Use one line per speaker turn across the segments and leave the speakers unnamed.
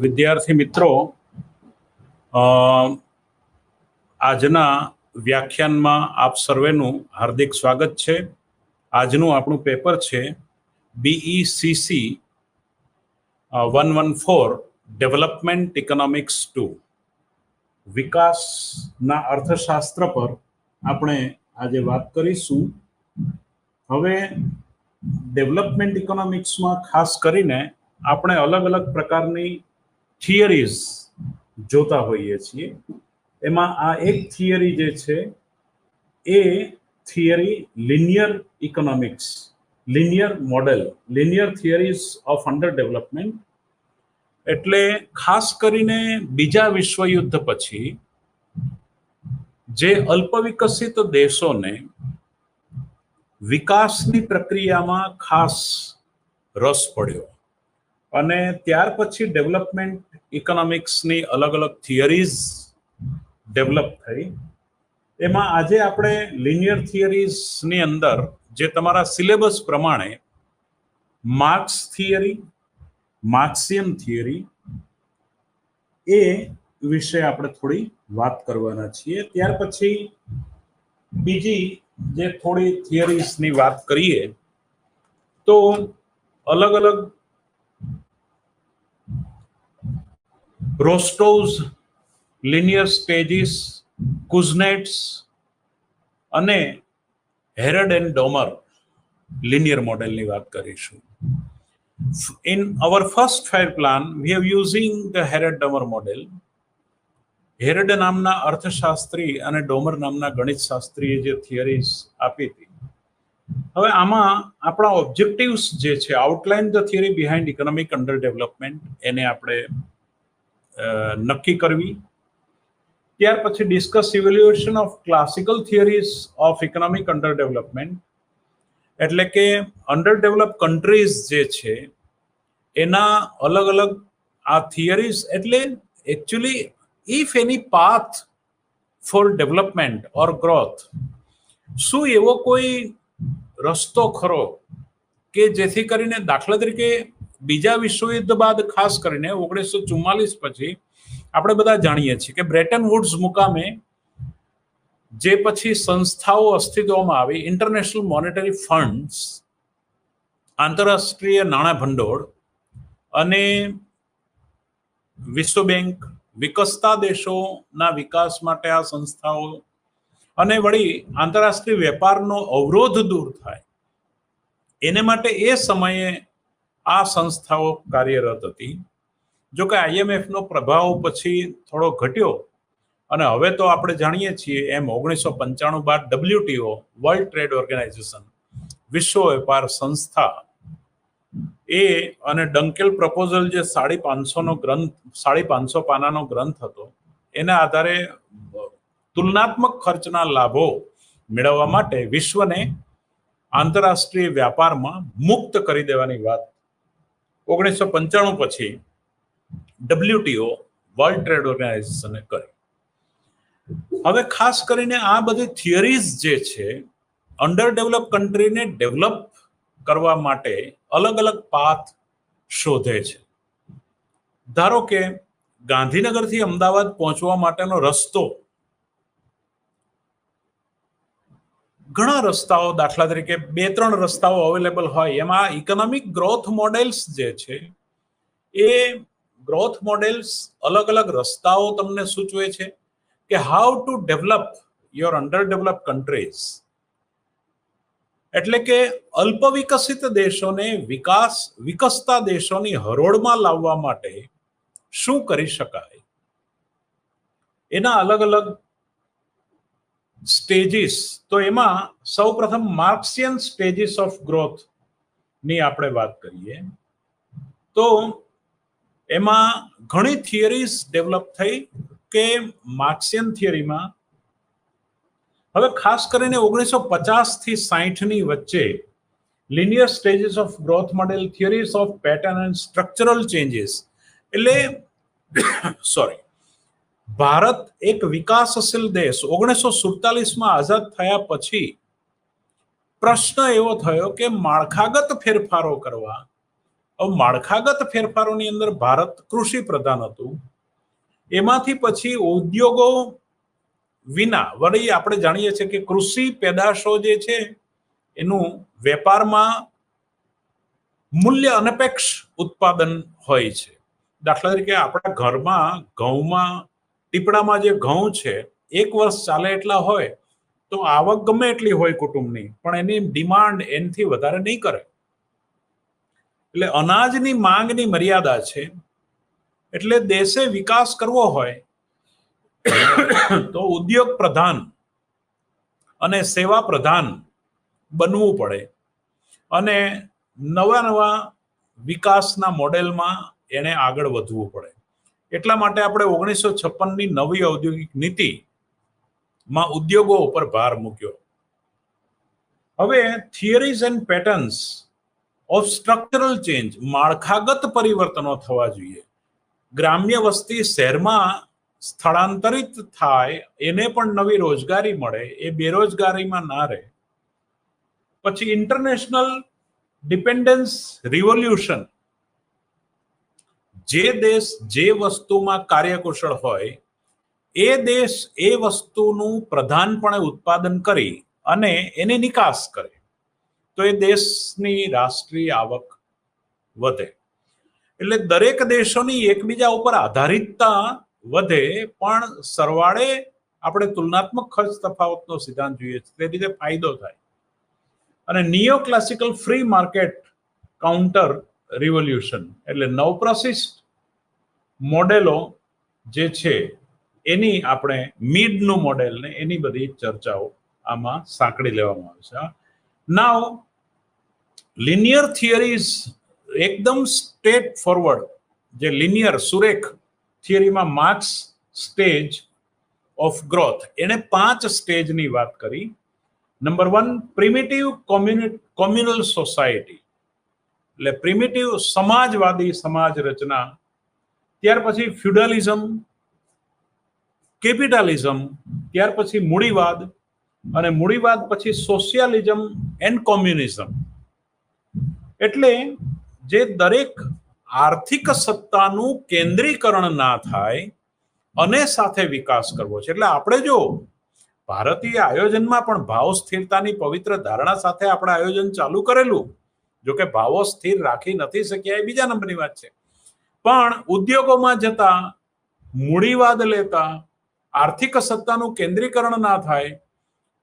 વિદ્યાર્થી મિત્રો, આજના વ્યાખ્યાનમાં આપ સર્વેનું હાર્દિક સ્વાગત છે. આજનું આપણું પેપર છે BECC 114 ડેવલપમેન્ટ ઇકોનોમિક્સ 2. વિકાસના અર્થશાસ્ત્ર પર આપણે આજે વાત કરીશું. હવે ડેવલપમેન્ટ ઇકોનોમિક્સમાં ખાસ કરીને આપણે અલગ અલગ પ્રકારની થિયરીઝ જોતા હોઈએ છીએ. એમાં આ એક થિયરી જે છે એ theory linear economics, linear model, linear theories of under development. એટલે ખાસ કરીને બીજા વિશ્વયુદ્ધ પછી જે અલ્પ વિકસિત દેશોને વિકાસની પ્રક્રિયામાં ખાસ રસ પડ્યો અને ત્યાર પછી ડેવલપમેન્ટ ઇકોનોમિક્સની અલગ અલગ થિયરીઝ ડેવલપ થઈ. એમાં આજે આપણે લિનિયર થિયરીઝની અંદર જે તમારા સિલેબસ પ્રમાણે માર્ક્સ થિયરી, માર્ક્સિયન થિયરી, એ વિશે આપણે થોડી વાત કરવાના છીએ. ત્યાર પછી બીજી જે થોડી થિયરીઝની વાત કરીએ તો અલગ અલગ રોસ્ટોવ્સ, લિનિયર સ્ટેજીસ, કુઝનેટ્સ અને હેરડ એન્ડ ડોમર લિનિયર મોડેલની વાત કરીશું. In our first 5 plan, we are using the Herod-Domer model. હેરડ નામના અર્થશાસ્ત્રી અને ડોમર નામના ગણિતશાસ્ત્રીએ જે થિયરીઝ આપી હતી. હવે આમાં આપણા ઓબ્જેક્ટિવ્સ જે છે, outline the theory behind economic under development, એને આપણે નક્કી કરવી. ત્યાર પછી discuss evaluation of classical theories of economic under development, એટલે કે અંડર ડેવલપ કન્ટ્રીઝ જે છે એના અલગ અલગ આ થિયરીઝ, એટલે actually if any path four development or growth, શું એવો કોઈ રસ્તો ખરો કે જેથી કરીને, દાખલા તરીકે બીજા વિશ્વયુદ્ધ બાદ ખાસ કરીને 1944 પછી આપણે બધા જાણીએ છીએ કે બ્રેટન વુડ્સ મુકામે જે પછી સંસ્થાઓ અસ્તિત્વમાં આવી, ઇન્ટરનેશનલ મોનેટરી ફંડ્સ, આંતરરાષ્ટ્રીય નાણાં ભંડોળ અને વિશ્વ બેંક, વિકસતા દેશોના વિકાસ માટે આ સંસ્થાઓ, અને વળી આંતરરાષ્ટ્રીય વેપારનો અવરોધ દૂર થાય એને માટે એ સમયે આ સંસ્થાઓ કાર્યરત હતી. જો કે IMFનો પ્રભાવ પછી થોડો ઘટ્યો અને હવે તો આપણે જાણીએ છીએ એમ 1995 બાદ WTO, વર્લ્ડ ટ્રેડ ઓર્ગેનાઇઝેશન, વિશ્વ વેપાર સંસ્થા, એ અને ડંકેલ પ્રપોઝલ જે 550 પાનાનો ગ્રંથ હતો, એના આધારે તુલનાત્મક ખર્ચના લાભો મેળવવા માટે વિશ્વને આંતરરાષ્ટ્રીય વ્યાપારમાં મુક્ત કરી દેવાની વાત 1995 પછી WTO, વર્લ્ડ ટ્રેડ ઓર્ગેનાઇઝેશને કરી. હવે ખાસ કરીને આ બધી થિયરીઝ જે છે અંડર ડેવલપ કન્ટ્રીને ડેવલપ કરવા માટે અલગ અલગ પાથ શોધે છે. ધારો કે ગાંધીનગરથી અમદાવાદ પહોંચવા માટેનો રસ્તો, ઘણા રસ્તાઓ, દાખલા તરીકે 2-3 રસ્તાઓ અવેલેબલ હોય. એમાં ઇકોનોમિક ગ્રોથ મોડેલ્સ જે છે એ ગ્રોથ મોડેલ્સ અલગ અલગ રસ્તાઓ તમને સૂચવે છે કે how to develop your under develop countries. એટલે કે અલ્પ વિકસિત દેશોને વિકસતા દેશોની હરોળમાં લાવવા માટે શું કરી શકાય, એના અલગ અલગ સ્ટેજીસ. તો એમાં સૌપ્રથમ માર્ક્સિયન સ્ટેજીસ ઓફ ગ્રોથ ની આપણે વાત કરીએ તો એમાં ઘણી થિયરીઝ ડેવલપ થઈ કે માર્ક્સિયન થિયરીમાં હવે ખાસ કરીને 1950 થી 60ની વચ્ચે linear stages of growth model, theories of pattern and structural changes, એટલે ભારત એક વિકાસશીલ દેશ 1947માં આઝાદ થયા પછી પ્રશ્ન એવો થયો કે માળખાગત ફેરફારો કરવા હવે માળખાગત ફેરફારોની અંદર ભારત કૃષિ પ્રધાન હતું, એમાંથી પછી ઉદ્યોગો વિના વળી આપણે જાણીએ છીએ કે કૃષિ પેદાશો જે છે એનું વેપારમાં મૂલ્ય અનપેક્ષ ઉત્પાદન હોય છે. દાખલા તરીકે આપણા ઘરમાં ઘઉંમાં ટીપડામાં જે ઘઉં છે 1 વર્ષ ચાલે એટલા હોય તો આવક ગમે એટલી હોય કુટુંબની, પણ એની ડિમાન્ડ એનાથી વધારે નહીં કરે. એટલે અનાજની માંગની મર્યાદા છે. એટલે દેશે વિકાસ કરવો હોય તો ઉદ્યોગ પ્રધાન અને સેવા પ્રધાન બનવું પડે અને નવા નવા વિકાસના મોડેલમાં એને આગળ વધવું પડે. એટલા માટે આપણે 1956ની નવી ઔદ્યોગિક નીતિમાં ઉદ્યોગો ઉપર ભાર મૂક્યો. હવે theories and patterns of structural change, માળખાગત પરિવર્તનો થવા જોઈએ. ગ્રામ્ય વસ્તી શહેરમાં સ્થળાંતરિત થાય, એને પણ નવી રોજગારી મળે, એ બેરોજગારીમાં ના રહે. પછી ઇન્ટરનેશનલ ડિપેન્ડન્સ રિવોલ્યુશન, જે દેશ જે વસ્તુમાં કાર્યકુશળ હોય એ દેશ એ વસ્તુનું પ્રધાનપણે ઉત્પાદન કરી અને એની નિકાસ કરે તો એ દેશની રાષ્ટ્રીય આવક વધે. એટલે દરેક દેશોની એકબીજા ઉપર આધારિતતા વધે, પણ સરવાળે આપણે તુલનાત્મક ખર્ચ તફાવતનો સિદ્ધાંત જોઈએ છે, તે રીતે ફાયદો થાય. અને neo classical free market counter revolution, એટલે નવપ્રશિષ્ટ મોડેલો જે છે એની આપણે મિડનું મોડેલ ને એની બધી ચર્ચાઓ આમાં સાંકળી લેવામાં આવે છે. નાવ લિનિયર થિયરીઝ એકદમ સ્ટ્રેટ ફોરવર્ડ, જે લિનિયર સુરેખ થિયરીમાં માર્ક્સ સ્ટેજ ઓફ ગ્રોથ, એને 5 સ્ટેજની વાત કરી. નંબર 1 પ્રિમિટિવ કોમ્યુનલ સોસાયટી, એટલે પ્રિમિટિવ સમાજવાદી સમાજ રચના. ત્યાર પછી ફ્યુડલિઝમ, કેપિટલિઝમ, ત્યાર પછી મૂડીવાદ, અને મૂડીવાદ પછી સોશિયાલિઝમ એન્ડ કોમ્યુનિઝમ. એટલે જે દરેક આર્થિક સત્તાનું કેન્દ્રીકરણ ના થાય અને સાથે વિકાસ કરવો છે. એટલે આપણે જો ભારતીય આયોજનમાં પણ ભાવ સ્થિરતાની પવિત્ર ધારણા સાથે આપણે આયોજન ચાલુ કરેલું, જો કે ભાવો સ્થિર રાખી નથી શક્યા એ બીજા નંબરની વાત છે, પણ ઉદ્યોગોમાં જતા મૂડીવાદ લેતા આર્થિક સત્તાનું કેન્દ્રીકરણ ના થાય,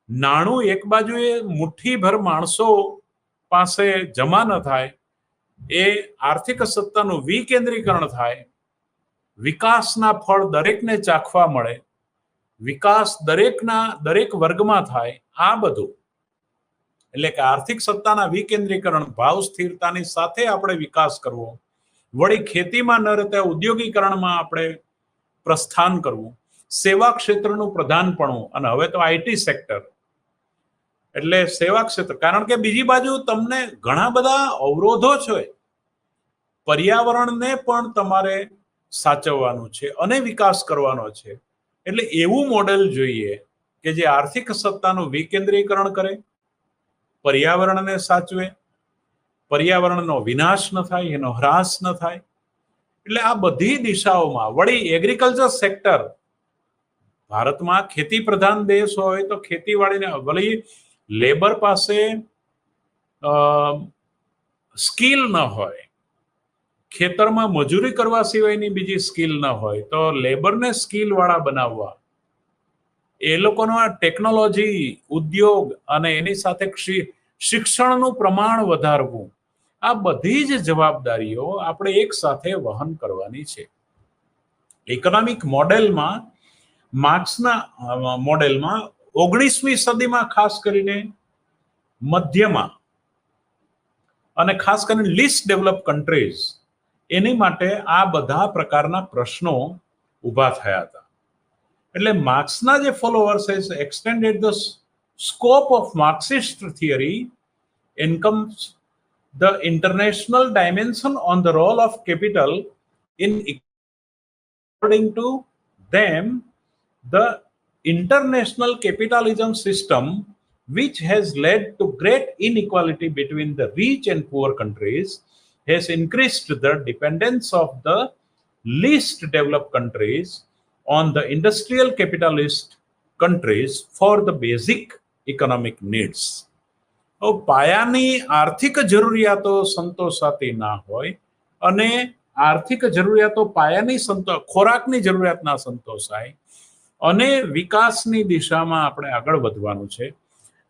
નાણું એક બાજુએ મુઠ્ઠીભર માણસો પાસે જમા ન થાય, એ આર્થિક સત્તાનું વિકેન્દ્રીકરણ થાય, વિકાસના ફળ દરેકને ચાખવા મળે, વિકાસ દરેક વર્ગમાં થાય, આ બધું એટલે કે આર્થિક સત્તાના વિકેન્દ્રીકરણ, ભાવ સ્થિરતાની સાથે આપણે વિકાસ કરવો, વળી ખેતીમાં ન રહેતા ઉદ્યોગીકરણમાં આપણે પ્રસ્થાન કરવું, સેવા ક્ષેત્રનું પ્રધાનપણું, અને હવે તો આઈટી સેક્ટર, એટલે સેવા ક્ષેત્ર. કારણ કે બીજી બાજુ તમને ઘણા બધા અવરોધો છે, પર્યાવરણને પણ તમારે સાચવવાનું છે અને વિકાસ કરવાનો છે. એટલે એવું મોડેલ જોઈએ કે જે આર્થિક સત્તાનું વિકેન્દ્રીકરણ કરે, પર્યાવરણને સાચવે, પર્યાવરણનો વિનાશ ન થાય, એનો હ્રાસ ન થાય. એટલે આ બધી દિશાઓમાં વળી એગ્રીકલ્ચર સેક્ટર, ભારતમાં ખેતી પ્રધાન દેશ હોય તો ખેતીવાડીને, વળી લેબર પાસે સ્કિલ ન હોય, ખેતરમાં મજૂરી કરવા સિવાયની બીજી સ્કિલ ન હોય, તો લેબરને સ્કિલ વાળા બનાવવા, એ લોકોનો આ ટેકનોલોજી, ઉદ્યોગ અને એની સાથે શિક્ષણનું પ્રમાણ વધારવું, આ બધી જ જવાબદારીઓ આપણે એક સાથે વહન કરવાની છે. ઇકોનોમિક મોડેલમાં, માર્ક્સના મોડેલમાં 19મી સદીમાં ખાસ કરીને મધ્યમાં અને ખાસ કરીને લીસ્ટ ડેવલપ કન્ટ્રીઝ, એની માટે આ બધા પ્રકારના પ્રશ્નો ઊભા થયા હતા. એટલે માર્ક્સના જે followers extended the scope of Marxist theory encompass the international dimension on the role of capital in, according to them, the international capitalism system, which has led to great inequality between the rich and poor countries, has increased the dependence of the least developed countries on the industrial capitalist countries for the basic economic needs. પાયાની આર્થિક જરૂરિયાતો સંતોષાતી ના હોય અને આર્થિક જરૂરિયાતો પાયાની ખોરાકની જરૂરિયાત ના સંતોષાય અને વિકાસની દિશામાં આપણે આગળ વધવાનું છે.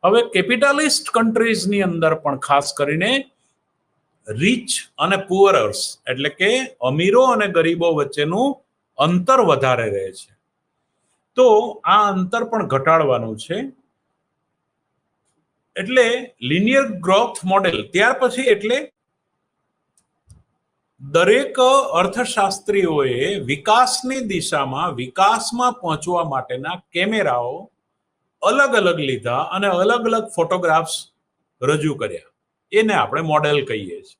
હવે કેપિટાલિસ્ટ કન્ટ્રીઝની અંદર પણ ખાસ કરીને રીચ અને પુઅરર્સ એટલે કે અમીરો અને ગરીબો વચ્ચેનું અંતર વધારે રહે છે. તો આ અંતર પણ ઘટાડવાનું છે. એટલે લિનિયર ગ્રોથ મોડેલ ત્યાર પછી એટલે દરેક અર્થશાસ્ત્રીઓએ વિકાસની દિશામાં વિકાસમાં પહોંચવા માટેના કેમેરાઓ અલગ અલગ લીધા અને અલગ અલગ ફોટોગ્રાફ્સ રજૂ કર્યા. એને આપણે મોડેલ કહીએ છીએ.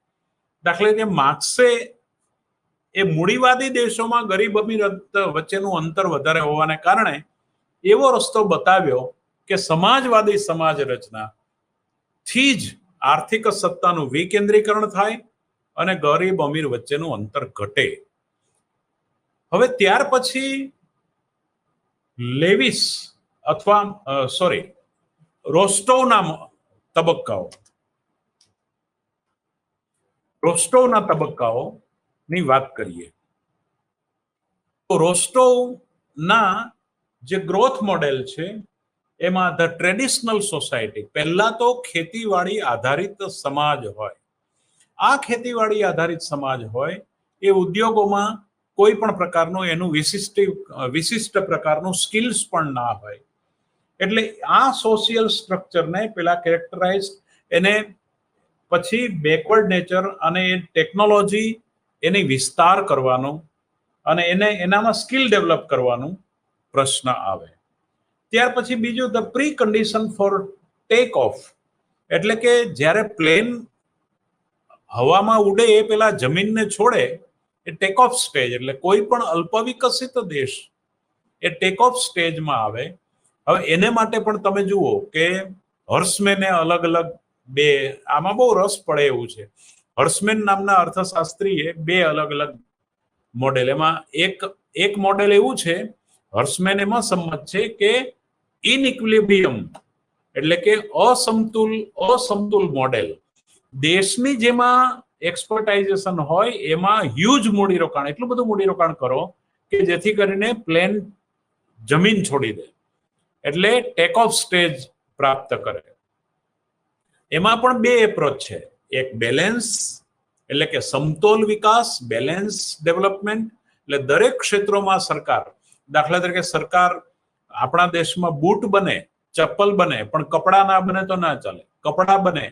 દાખલા તરીકે માર્ક્સે એ મૂડીવાદી દેશોમાં ગરીબ અમીર વચ્ચેનું અંતર વધારે હોવાને કારણે એવો રસ્તો બતાવ્યો કે સમાજવાદી સમાજ રચના થી જ આર્થિક સત્તાનું વિકેન્દ્રીકરણ થાય અને ગરીબ અમીર વચ્ચેનું અંતર ઘટે. હવે ત્યાર પછી લેવિસ અથવા રોસ્ટોવના તબક્કાઓની વાત કરીએ તો રોસ્ટોવના જે ગ્રોથ મોડેલ છે એમાં ધ ટ્રેડિશનલ સોસાયટી, પહેલા તો ખેતીવાડી આધારિત સમાજ હોય. આ ખેતીવાડી આધારિત સમાજ હોય એ ઉદ્યોગોમાં કોઈ પણ પ્રકારનું એનું વિશિષ્ટ પ્રકારનું સ્કિલ્સ પણ ના હોય. એટલે આ સોશિયલ સ્ટ્રક્ચરને પેલા કેરેક્ટરાઇઝ એને પછી બેકવર્ડ નેચર અને એ ટેકનોલોજી એની વિસ્તાર કરવાનો અને એનામાં સ્કિલ ડેવલપ કરવાનું પ્રશ્ન આવે. ત્યાર પછી બીજું the pre condition for take off, એટલે કે જ્યારે પ્લેન હવામાં ઉડે એ પેલા જમીનને છોડે એ ટેક ઓફ સ્ટેજ, એટલે કોઈ પણ અલ્પ વિકસિત દેશ એ ટેક ઓફ સ્ટેજમાં આવે. હવે એને માટે પણ તમે જુઓ કે હર્સમેને અલગ અલગ આમાં બહુ રસ પડે એવું છે. હર્સમેન નામના અર્થશાસ્ત્રીએ બે અલગ અલગ મોડેલ, એમાં એક મોડેલ એવું છે, હર્સમેન એમાં સંમત છે કે ઇનઇક્વિલિબ્રિયમ એટલે કે અસમતુલ મોડેલ, દેશની જેમાં એક્સપર્ટાઇઝેશન હોય એમાં હ્યુજ મૂડીરોકાણ, એટલું બધું મૂડીરોકાણ કરો કે જેથી કરીને પ્લેન જમીન છોડી દે એટલે ટેક ઓફ સ્ટેજ પ્રાપ્ત કરે. એમાં પણ બે એપ્રોચ છે. એક બેલેન્સ એટલે કે સમતોલ વિકાસ, બેલેન્સ ડેવલપમેન્ટ, એટલે દરેક ક્ષેત્રોમાં સરકાર, દાખલા તરીકે સરકાર આપણા દેશમાં બૂટ બને, ચપ્પલ બને, પણ કપડા ના બને તો ના ચાલે. કપડા બને,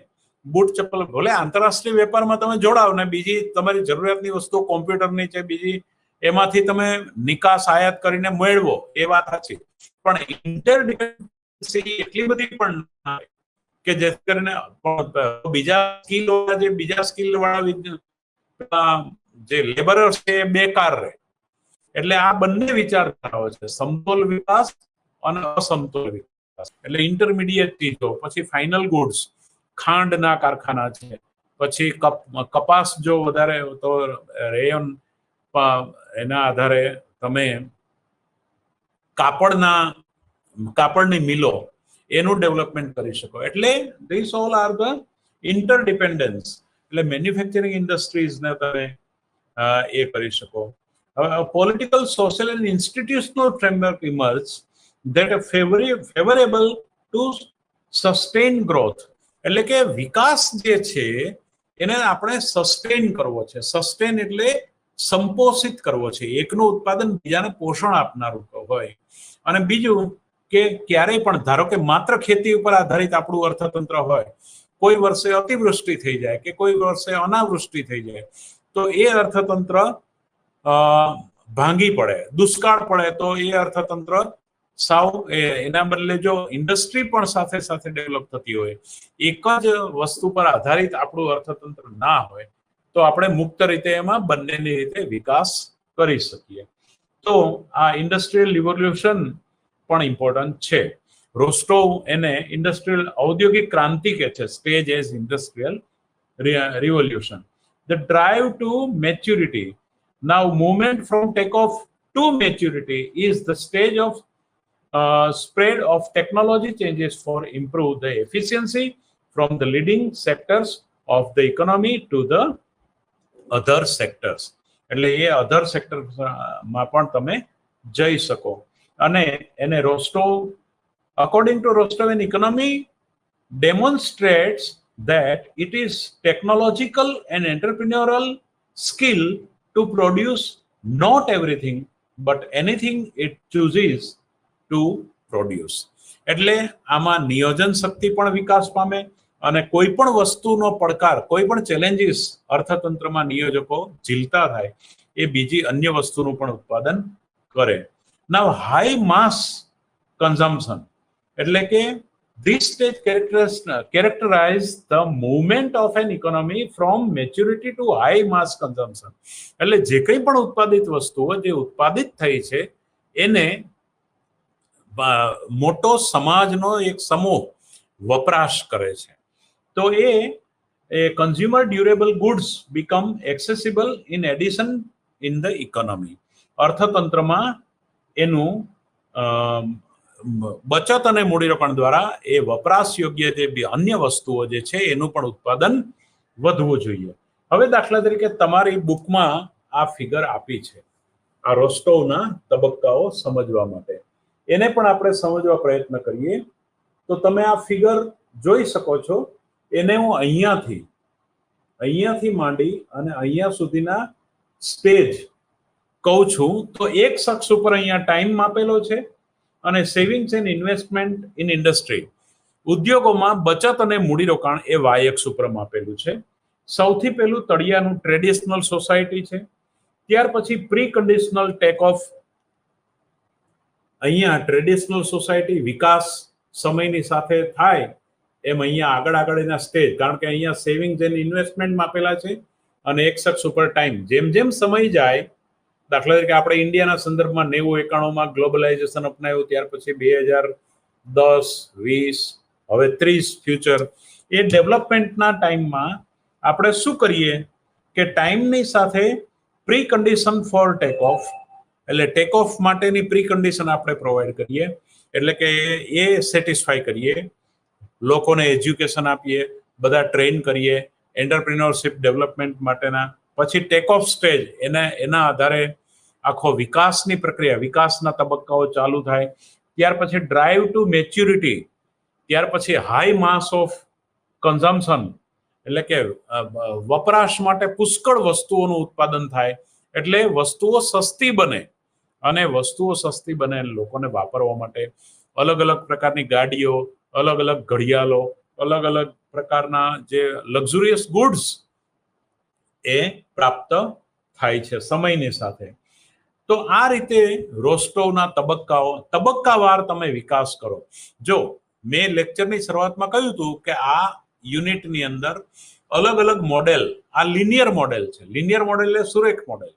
બૂટ ચપ્પલ, ભલે આંતરરાષ્ટ્રીય વેપારમાં તમે જોડાવ ને બીજી તમારી જરૂરિયાતની વસ્તુ કોમ્પ્યુટરની છે, બીજી એમાંથી તમે નિકાસ આયાત કરીને મેળવો, એ વાત સાચી, પણ ઇન્ટરડિપેન્ડન્સી એટલી બધી પણ ના કે જેથી કરીને બીજા સ્કિલ વાળા જે લેબરર્સ છે એ બેકાર રહે. એટલે આ બંને વિચારધારાઓ છે, સમતોલ વિકાસ અને અસમતોલ વિકાસ. એટલે ઇન્ટરમીડિયેટ ચીજો, પછી ફાઇનલ ગુડ્સ, ખાંડના કારખાના છે, પછી કપાસ જો વધારે તો રેયન એના આધારે તમે કાપડની મિલો એનું ડેવલપમેન્ટ કરી શકો. એટલે ધીસ ઓલ આર ધ ઇન્ટરડિપેન્ડન્સ. એટલે મેન્યુફેક્ચરિંગ ઇન્ડસ્ટ્રીઝને તમે એ કરી શકો. Political, social and institutional framework emerge that are favorable to sustain growth. એટલે કે વિકાસ જે છે એને આપણે સસ્ટેન કરવો છે. સસ્ટેન એટલે સંપોષિત કરવો છે. એકનું ઉત્પાદન બીજાને પોષણ આપનારું હોય. અને બીજું કે ક્યારેય પણ ધારો કે માત્ર ખેતી ઉપર આધારિત આપણું અર્થતંત્ર હોય, કોઈ વર્ષે અતિવૃષ્ટિ થઈ જાય કે કોઈ વર્ષે અનાવૃષ્ટિ થઈ જાય તો એ અર્થતંત્ર ભાંગી પડે, દુષ્કાળ પડે તો એ અર્થતંત્ર સાવ એના બદલે જો ઇન્ડસ્ટ્રી પણ સાથે સાથે ડેવલપ થતી હોય, એક જ વસ્તુ પર આધારિત આપણું અર્થતંત્ર ના હોય તો આપણે મુક્ત રીતે એમાં બંનેની રીતે વિકાસ કરી શકીએ. તો આ ઇન્ડસ્ટ્રીયલ રિવોલ્યુશન પણ ઇમ્પોર્ટન્ટ છે. રોસ્ટોવ એને ઇન્ડસ્ટ્રીયલ ઔદ્યોગિક ક્રાંતિ કે છે, stage as industrial revolution. the drive to maturity. Now, movement from takeoff to maturity is the stage of spread of technology changes for improve the efficiency from the leading sectors of the economy to the other sectors. એટલે એ અધર સેક્ટરમાં પણ તમે જઈ શકો. અને એને રોસ્ટોવ, according to Rostov, an economy demonstrates that it is technological and entrepreneurial skill to produce not everything but anything it chooses to produce. એટલે આમાં નિયોજન શક્તિ પણ વિકાસ પામે અને કોઈ પણ વસ્તુનો પડકાર, કોઈ પણ ચેલેન્જીસ અર્થતંત્રમાં નિયોજકો ઝીલતા થાય એ બીજી અન્ય વસ્તુનું પણ ઉત્પાદન કરે. નાઉ હાઈ માસ કન્ઝમ્પશન એટલે કે this stage characterize the movement of an economy from maturity to high mass consumption. એટલે જે કંઈ પણ ઉત્પાદિત વસ્તુઓ જે ઉત્પાદિત થઈ છે એને મોટો સમાજનો એક સમૂહ વપરાશ કરે છે. તો એ consumer durable goods become accessible in addition in the economy. અર્થતંત્રમાં એનું બચત અને મૂડીરોકાણ દ્વારા એ વપરાશ યોગ્ય જે અન્ય વસ્તુઓ જે છે એનું પણ ઉત્પાદન વધવું જોઈએ. હવે દાખલા તરીકે તમારી બુકમાં આ ફિગર આપી છે, આ રોસ્ટોવના તબક્કાઓ સમજવા માટે. એને પણ આપણે સમજવા પ્રયત્ન કરીએ તો તમે આ ફિગર જોઈ શકો છો. એને હું અહીંયાથી માંડી અને અહીંયા સુધીના સ્ટેજ કહું છું તો એક શખ્સ ઉપર અહીંયા ટાઈમ માપેલો છે અને savings and investment in industry, ઉદ્યોગોમાં બચત અને મૂડીરોકાણ એ વાય એક્સ ઉપર માપેલું છે. સૌથી પહેલું તળિયાનું ટ્રેડિશનલ સોસાયટી છે, ત્યાર પછી પ્રી કન્ડિશનલ ટેક ઓફ. અહીંયા ટ્રેડિશનલ સોસાયટી વિકાસ સમયની સાથે થાય એમ અહીંયા આગળ એના સ્ટેજ, કારણ કે અહીંયા સેવિંગ્સ એન્ડ ઇન્વેસ્ટમેન્ટ માપેલા છે અને એક શખ્સ ઉપર ટાઈમ. જેમ જેમ સમય જાય, દાખલા તરીકે આપણે ઇન્ડિયાના સંદર્ભમાં 90-91માં ગ્લોબલાઇઝેશન અપનાવ્યું, ત્યાર પછી 2010, 20, હવે 30 ફ્યુચર, એ ડેવલપમેન્ટના ટાઈમમાં આપણે શું કરીએ કે ટાઈમની સાથે pre condition for take off, એટલે ટેક ઓફ માટેની પ્રી કન્ડિશન આપણે પ્રોવાઈડ કરીએ, એટલે કે એ સેટિસ્ફાઈ કરીએ, લોકોને એજ્યુકેશન આપીએ, બધા ટ્રેન કરીએ, એન્ટરપ્રિન્યોરશિપ ડેવલપમેન્ટ માટેના. પછી ટેક ઓફ સ્ટેજ, એના આધારે આખો વિકાસની પ્રક્રિયા, વિકાસના તબક્કાઓ ચાલુ થાય. ત્યાર પછી ડ્રાઈવ ટુ મેચ્યુરિટી, ત્યાર પછી હાઈ માસ ઓફ કન્ઝમ્પશન, એટલે કે વપરાશ માટે પુષ્કળ વસ્તુઓનું ઉત્પાદન થાય, એટલે વસ્તુઓ સસ્તી બને. અને વસ્તુઓ સસ્તી બને લોકોને વાપરવા માટે અલગ અલગ પ્રકારની ગાડીઓ, અલગ અલગ ઘડિયાળો, અલગ અલગ પ્રકારના જે લક્ઝુરિયસ ગુડ્સ એ પ્રાપ્ત થાય છે સમયની સાથે. તો આ રીતે રોસ્ટોવના તબક્કાવાર તમે વિકાસ કરો. જો મેં લેક્ચરની શરૂઆતમાં કહ્યું હતું કે આ યુનિટની અંદર અલગ અલગ મોડેલ, આ લિનિયર મોડેલ છે. લિનિયર મોડેલ એટલે સુરેખ મોડેલ.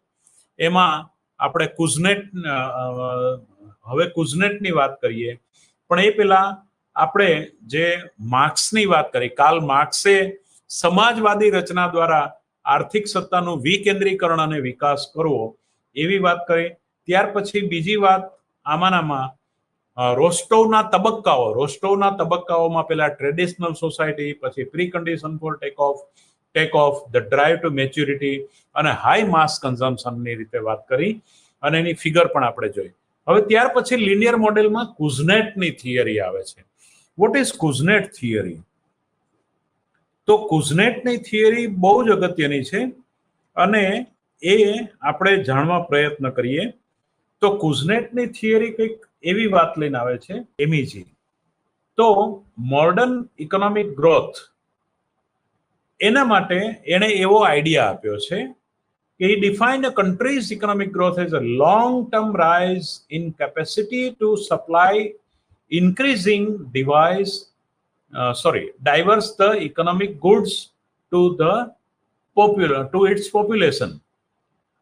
એમાં આપણે હવે કુઝનેટની વાત કરીએ, પણ એ પહેલા આપણે જે માર્ક્સની વાત કરી, કાર્લ માર્ક્સે સમાજવાદી રચના દ્વારા આર્થિક સત્તાનું વિકેન્દ્રીકરણ અને વિકાસ કરવો એવી વાત કરી. ત્યાર પછી બીજી વાત આમાંનામાં રોસ્ટોવના તબક્કાઓમાં પેલા ટ્રેડિશનલ સોસાયટી, પછી pre condition for take off, the drive to maturity અને હાઈ માસ કન્ઝમ્પશનની રીતે વાત કરી અને એની ફિગર પણ આપણે જોઈ. હવે ત્યાર પછી લિનિયર મોડેલમાં કુઝનેટની થિયરી આવે છે. What is Kuznets theory? તો કુઝનેટની થિયરી બહુ જ અગત્યની છે અને એ આપણે જાણવા પ્રયત્ન કરીએ. તો કુઝનેટની થિયરી કંઈક એવી વાત લઈને આવે છે, એમઈજી. તો મોડર્ન ઇકોનોમિક ગ્રોથ, એના માટે એણે એવો આઈડિયા આપ્યો છે કે he defined a country's economic growth as a long-term rise in capacity to supply increasing diverse the economic goods to its population.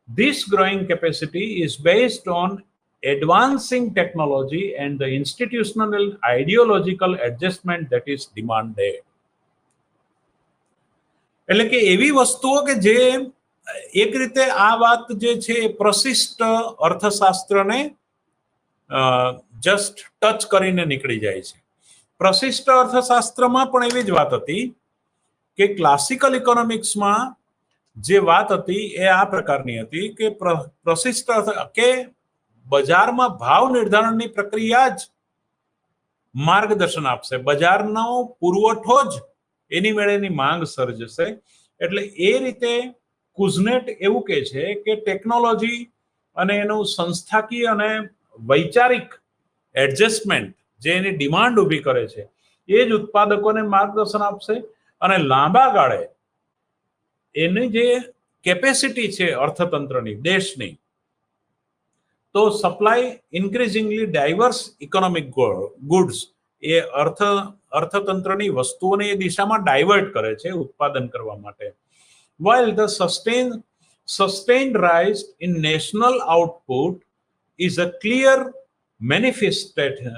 This growing capacity is based on advancing technology and the institutional ideological adjustment that is demanded. એટલે કે એવી વસ્તુઓ કે જે એક રીતે આ વાત જે છે એ પ્રશિષ્ટ અર્થશાસ્ત્રને જસ્ટ ટચ કરીને નીકળી જાય છે. પ્રશિષ્ટ અર્થશાસ્ત્રમાં પણ એવી જ વાત હતી કે ક્લાસિકલ ઇકોનોમિક્સમાં જે વાત હતી એ આ પ્રકારની હતી કે પ્રશિષ્ટ કે બજારમાં ભાવ નિર્ધારણની પ્રક્રિયા જ માર્ગદર્શન આપશે, બજારનો પુરવઠો જ એની મેળેની માંગ સર્જશે. એટલે એ રીતે કુઝનેટ એવું કહે છે કે ટેકનોલોજી અને એનું સંસ્થાકીય અને વૈચારિક એડજસ્ટમેન્ટ જે એની ડિમાન્ડ ઊભી કરે છે એ જ ઉત્પાદકોને માર્ગદર્શન આપશે અને લાંબા ગાળે એની જે કેપેસિટી છે અર્થતંત્રની દેશની, તો supply increasingly diverse economic goods એ અર્થતંત્રની વસ્તુઓને એ દિશામાં ડાયવર્ટ કરે છે ઉત્પાદન કરવા માટે. while the sustained rise in national output is a clear manifestation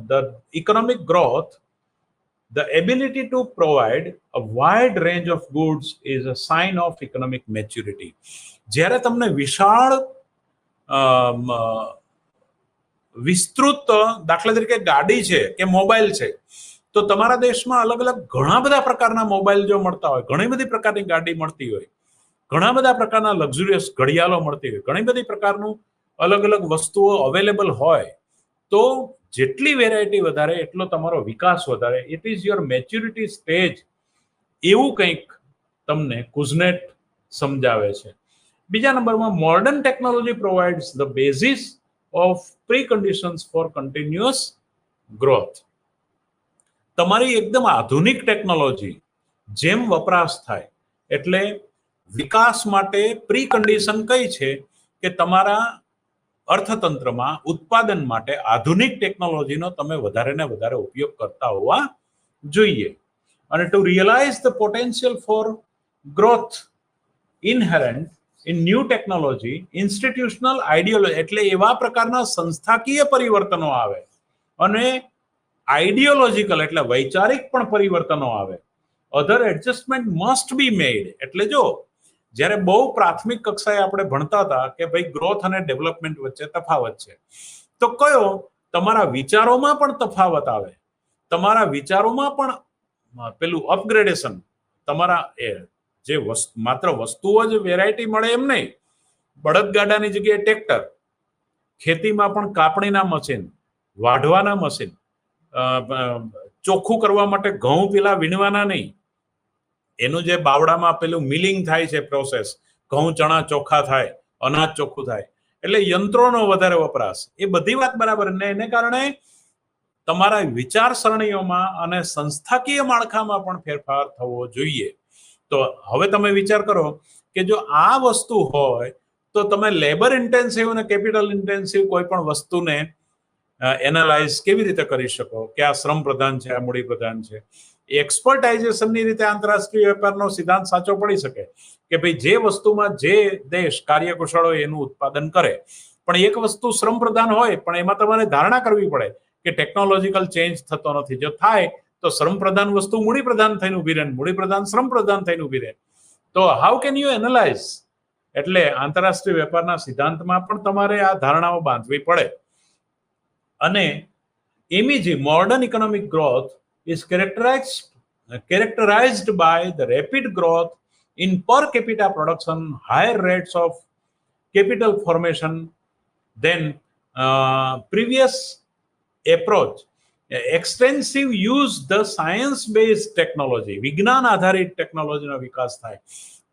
the economic growth, the ability to provide a wide range of goods is a sign of economic maturity. જ્યારે તમને વિશાળ વિસ્તૃત, દાખલા તરીકે ગાડી છે કે મોબાઈલ છે, તો તમારા દેશમાં અલગ અલગ ઘણા બધા પ્રકારના મોબાઈલ જો મળતા હોય, ઘણી બધી પ્રકારની ગાડી મળતી હોય, ઘણા બધા પ્રકારના લક્ઝુરિયસ ઘડિયાળો મળતી હોય, ઘણી બધી પ્રકારનું અલગ અલગ વસ્તુઓ અવેલેબલ હોય, તો જેટલી વેરાયટી વધારે એટલો તમારો વિકાસ વધારે. It is your maturity stage, એવું કંઈક તમને કુઝનેટ સમજાવે છે. બીજા નંબરમાં modern technology provides the basis of preconditions for continuous growth. તમારી એકદમ આધુનિક ટેકનોલોજી જેમ વપરાશ થાય એટલે વિકાસ માટે પ્રીકન્ડિશન કઈ છે કે તમારા અર્થતંત્રમાં ઉત્પાદન માટે આધુનિક ટેકનોલોજીનો તમે વધારે ને વધારે ઉપયોગ કરતા હોવા જોઈએ. અને to realise the potential for growth inherent in new technology, institutional ideology, એટલે એવા પ્રકારના સંસ્થાકીય પરિવર્તનો આવે અને આઈડિયોલોજીકલ એટલે વૈચારિક પણ પરિવર્તનો આવે. અધર એડજસ્ટમેન્ટ મસ્ટ બી મેડ. એટલે જો જ્યારે બહુ પ્રાથમિક કક્ષાએ આપણે ભણતા હતા કે ભાઈ ગ્રોથ અને ડેવલપમેન્ટ વચ્ચે તફાવત છે, તો કયો તમારા વિચારોમાં પણ તફાવત આવે, તમારા વિચારોમાં પણ પેલું અપગ્રેડેશન, તમારા જે માત્ર વસ્તુઓ જ વેરાયટી મળે એમ નહીં, બળદગાડાની જગ્યાએ ટ્રેક્ટર, ખેતીમાં પણ કાપણીના મશીન, વાઢવાના મશીન, ચોખ્ખું કરવા માટે ઘઉં પેલા વીણવાના નહીં, એનું જે બાવડામાં પેલું મિલિંગ થાય છે પ્રોસેસ, ઘઉં ચણા ચોખ્ખા થાય, અનાજ ચોખ્ખું થાય, એટલે યંત્રોનો વધારે વપરાશ. એ બધી વાત બરાબર ને એને કારણે તમારા વિચારસરણીઓમાં અને સંસ્થાકીય માળખામાં પણ ફેરફાર થવો જોઈએ. તો હવે તમે વિચાર કરો કે જો આ વસ્તુ હોય તો તમે લેબર ઇન્ટેન્સિવ અને કેપિટલ ઇન્ટેન્સિવ કોઈ પણ વસ્તુને એનાલાઇઝ કેવી રીતે કરી શકો કે આ શ્રમ પ્રધાન છે, આ મૂડી પ્રધાન છે. એક્સપર્ટાઇઝેશનની રીતે આંતરરાષ્ટ્રીય વેપારનો સિદ્ધાંત સાચો પડી શકે કે ભાઈ જે વસ્તુમાં જે દેશ કાર્યકુશળ હોય એનું ઉત્પાદન કરે, પણ એક વસ્તુ શ્રમ પ્રધાન હોય પણ એમાં તમારે ધારણા કરવી પડે કે ટેકનોલોજીકલ ચેન્જ થતો નથી. જો થાય તો શ્રમ પ્રધાન વસ્તુ મૂડી પ્રધાન થઈને ઉભી રહે, મૂડી પ્રધાન શ્રમ પ્રધાન થઈને ઉભી રહે. તો હાઉ કેન યુ એનાલાઇઝ? એટલે આંતરરાષ્ટ્રીય વેપારના સિદ્ધાંતમાં પણ તમારે આ ધારણાઓ બાંધવી પડે. અને એમી જે modern economic growth is characterized by the rapid growth in per capita production, higher rates of capital formation than previous approach, extensive use the science based technology, વિજ્ઞાન આધારિત ટેકનોલોજીનો વિકાસ થાય.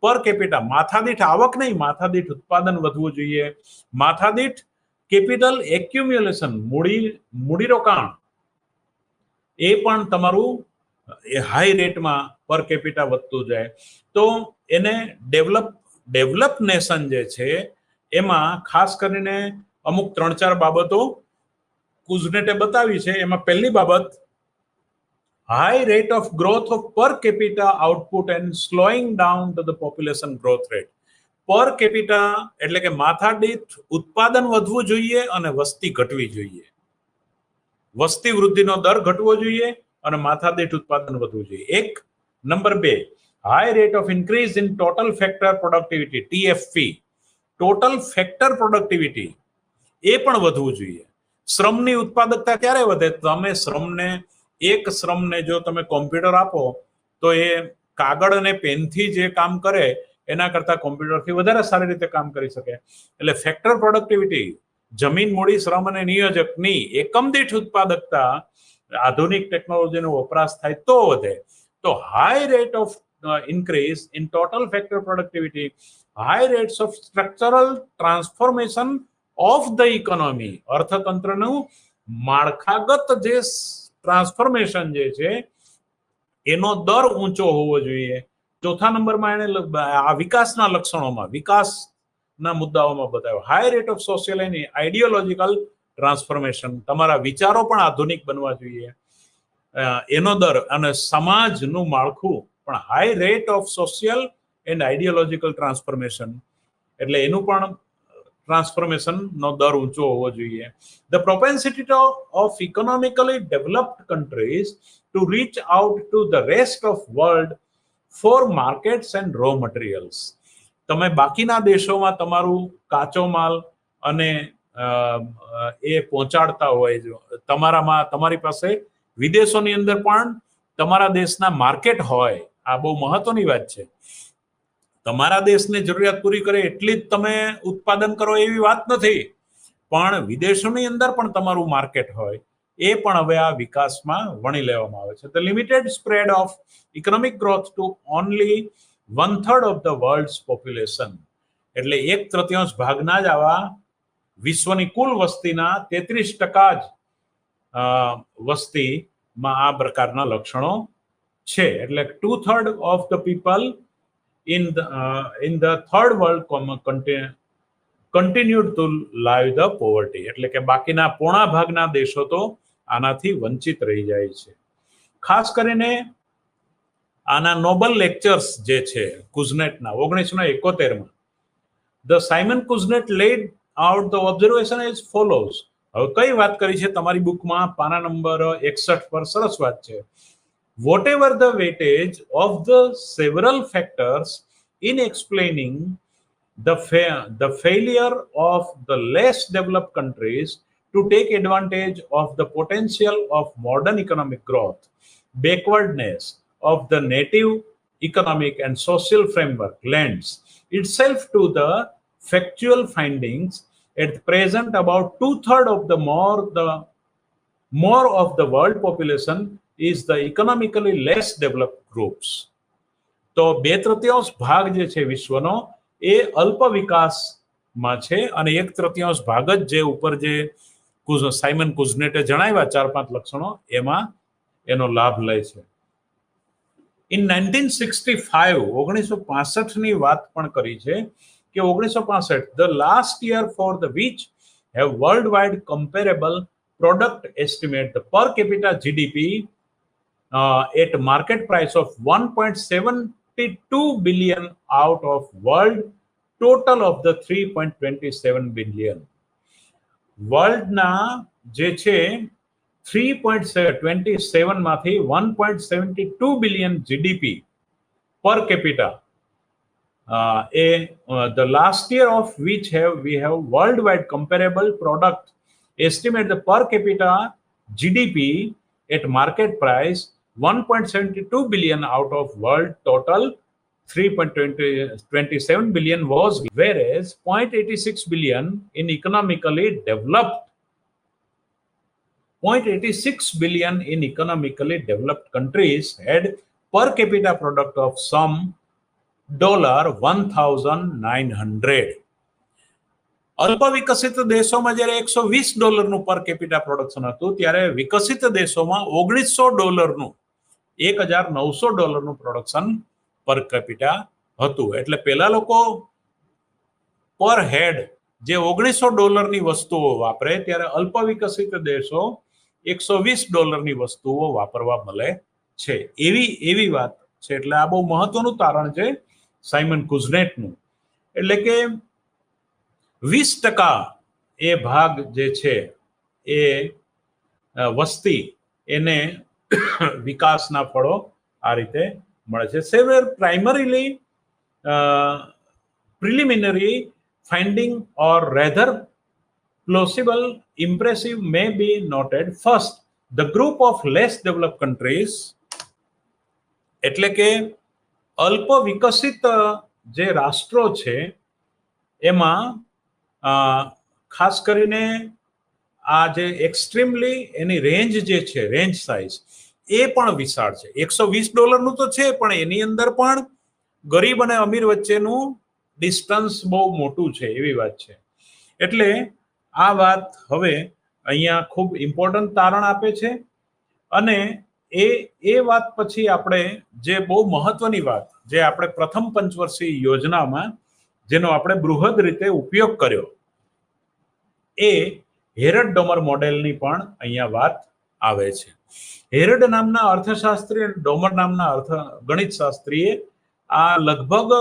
પર કેપિટા, માથાદીઠ આવક નહીં, માથાદીઠ ઉત્પાદન વધવું જોઈએ, માથાદીઠ કેપિટલ એક્યુમ્યુલેશન, મૂડીરોકાણ એ પણ તમારું હાઈ રેટમાં પર કેપિટા વધતું જાય. તો એને ડેવલપ નેશન જે છે એમાં ખાસ કરીને અમુક 3-4 બાબતો કુઝનેટે બતાવી છે. એમાં પહેલી બાબત, high rate of growth of per capita output and slowing down to the population growth rate. Per capita એટલે કે માથાદીઠ ઉત્પાદન વધવું જોઈએ અને વસ્તી ઘટવી જોઈએ. વસ્તી વૃદ્ધિનો દર ઘટવો જોઈએ અને માથાદીઠ ઉત્પાદન વધવું જોઈએ. 1. Number 2, high rate of increase in total factor productivity, TFP, total factor productivity, એ પણ વધવું જોઈએ. શ્રમની ઉત્પાદકતા ક્યારે વધે? તમે શ્રમને જો તમે કોમ્પ્યુટર આપો તો એ કાગળ અને પેનથી જે કામ કરે એના કરતા કોમ્પ્યુટરથી વધારે સારી રીતે કામ કરી શકે. એટલે ફેક્ટર પ્રોડક્ટિવિટી, જમીન, મૂડી, શ્રમ અને નિયોજકની એકમ દીઠ ઉત્પાદકતા આધુનિક ટેકનોલોજીનો વપરાશ થાય તો વધે. તો high rate of increase in total factor productivity, high rates of structural transformation of the economy, અર્થતંત્રનું માળખાગત જે ટ્રાન્સફોર્મેશન જે છે એનો દર ઊંચો હોવો જોઈએ. ચોથા નંબરમાં એને આ વિકાસના લક્ષણોમાં, વિકાસના મુદ્દાઓમાં બતાવ્યો. High rate of social and ideological transformation, તમારા વિચારો પણ આધુનિક બનવા જોઈએ એનો દર, અને સમાજનું માળખું પણ high rate of social and ideological transformation, એટલે એનું પણ ટ્રાન્સફોર્મેશનનો દર ઊંચો હોવો જોઈએ. The propensity of economically developed countries to reach out to the rest of world for markets and raw materials. તમે બાકીના દેશોમાં તમારું કાચો માલ અને એ પહોંચાડતા હોય, તમારી પાસે વિદેશોની અંદર પણ તમારા દેશના માર્કેટ હોય. આ બહુ મહત્વની વાત છે. તમારા દેશની જરૂરિયાત પૂરી કરે એટલી જ તમે ઉત્પાદન કરો એવી વાત નથી, પણ વિદેશોની અંદર પણ તમારું માર્કેટ હોય, એ પણ હવે આ વિકાસમાં વણી લેવામાં આવે છે. The limited spread of economic growth to only 1/3 of the world's population, એટલે 1/3 ભાગના જ આવા વિશ્વની કુલ વસ્તીના 33% જ વસ્તીમાં આ પ્રકારના લક્ષણો છે. એટલે 2/3 of the people in the third world continued to live the poverty, એટલે કે બાકીના પોણા ભાગના દેશો તો આનાથી વંચિત રહી જાય છે. ખાસ કરીને આના નોબલ લેક્ચર્સ જે છે કુઝનેટના 1971માં, the Simon Kuznets laid out the observation as follows. હવે કઈ વાત કરી છે તમારી બુકમાં પાના નંબર 61 પર સરસ વાત છે. Whatever the weightage of the several factors in explaining the failure of the less developed countries to take advantage of the potential of modern economic growth, backwardness of the native economic and social framework lends itself to the factual findings. At present, about 2/3 of the more of the world population is the economically less developed groups. તો 2/3 ભાગ જે છે વિશ્વનો એ અલ્પ વિકાસમાં છે, અને 1/3 ભાગ જ જે ઉપર જે સાયમન કુઝનેટે જણાવ્યા 4-5 લક્ષણો એમાં એનો લાભ લે છે. ઇન 1965 ની વાત પણ કરી છે કે 1965 the last year for the which have worldwide comparable product estimate the per capita GDP at market price of 1.72 billion out of world total of the 3.27 billion. World na je che 3.27 માંથી 1.72 billion GDP per capita, the last year of which we have worldwide comparable product estimate the per capita GDP at market price 1.72 billion out of world total 3.27 billion was, whereas 0.86 billion in economically developed countries had per capita product of some $1,900. અલ્પ વિકસિત દેશોમાં જ્યારે $120 પર capita production હતું, ત્યારે વિકસિત દેશોમાં $1900 $1,900 production પર કેપિટા હતું. એટલે પેલા લોકો પર હેડ જે $1900 વસ્તુઓ વાપરે, ત્યારે અલ્પ વિકસિત દેશો $120 વસ્તુઓ વાપરવા મળે છે. એવી વાત છે. એટલે આ બહુ મહત્વનું તારણ છે સાયમન કુઝનેટનું. એટલે કે 20% એ ભાગ જે છે એ વસ્તી એને વિકાસના ફળો આ રીતે મળે છે. સેવર primarily preliminary finding or rather plausible impressive may be noted. First, the group of less developed countries, એટલે કે અલ્પ વિકસિત જે રાષ્ટ્રો છે એમાં ખાસ કરીને આ જે એક્સ્ટ્રીમલી એની રેન્જ જે છે, રેન્જ સાઇઝ એ પણ વિશાળ છે. $120 તો છે, પણ એની અંદર પણ ગરીબ અને અમીર વચ્ચેનું ડિસ્ટન્સ બહુ મોટું છે, એવી વાત છે. એટલે આ વાત હવે અહીંયા ખૂબ ઇમ્પોર્ટન્ટ તારણ આપે છે. અને એ વાત પછી આપણે જે બહુ મહત્વની વાત, જે આપણે પ્રથમ પંચવર્ષીય યોજનામાં જેનો આપણે બૃહદ રીતે ઉપયોગ કર્યો, એ હેરડ ડોમર મોડેલની પણ અહીંયા વાત આવે છે. હેરડ નામના અર્થશાસ્ત્રી અને ડોમર નામના ગણિતશાસ્ત્રીએ આ લગભગ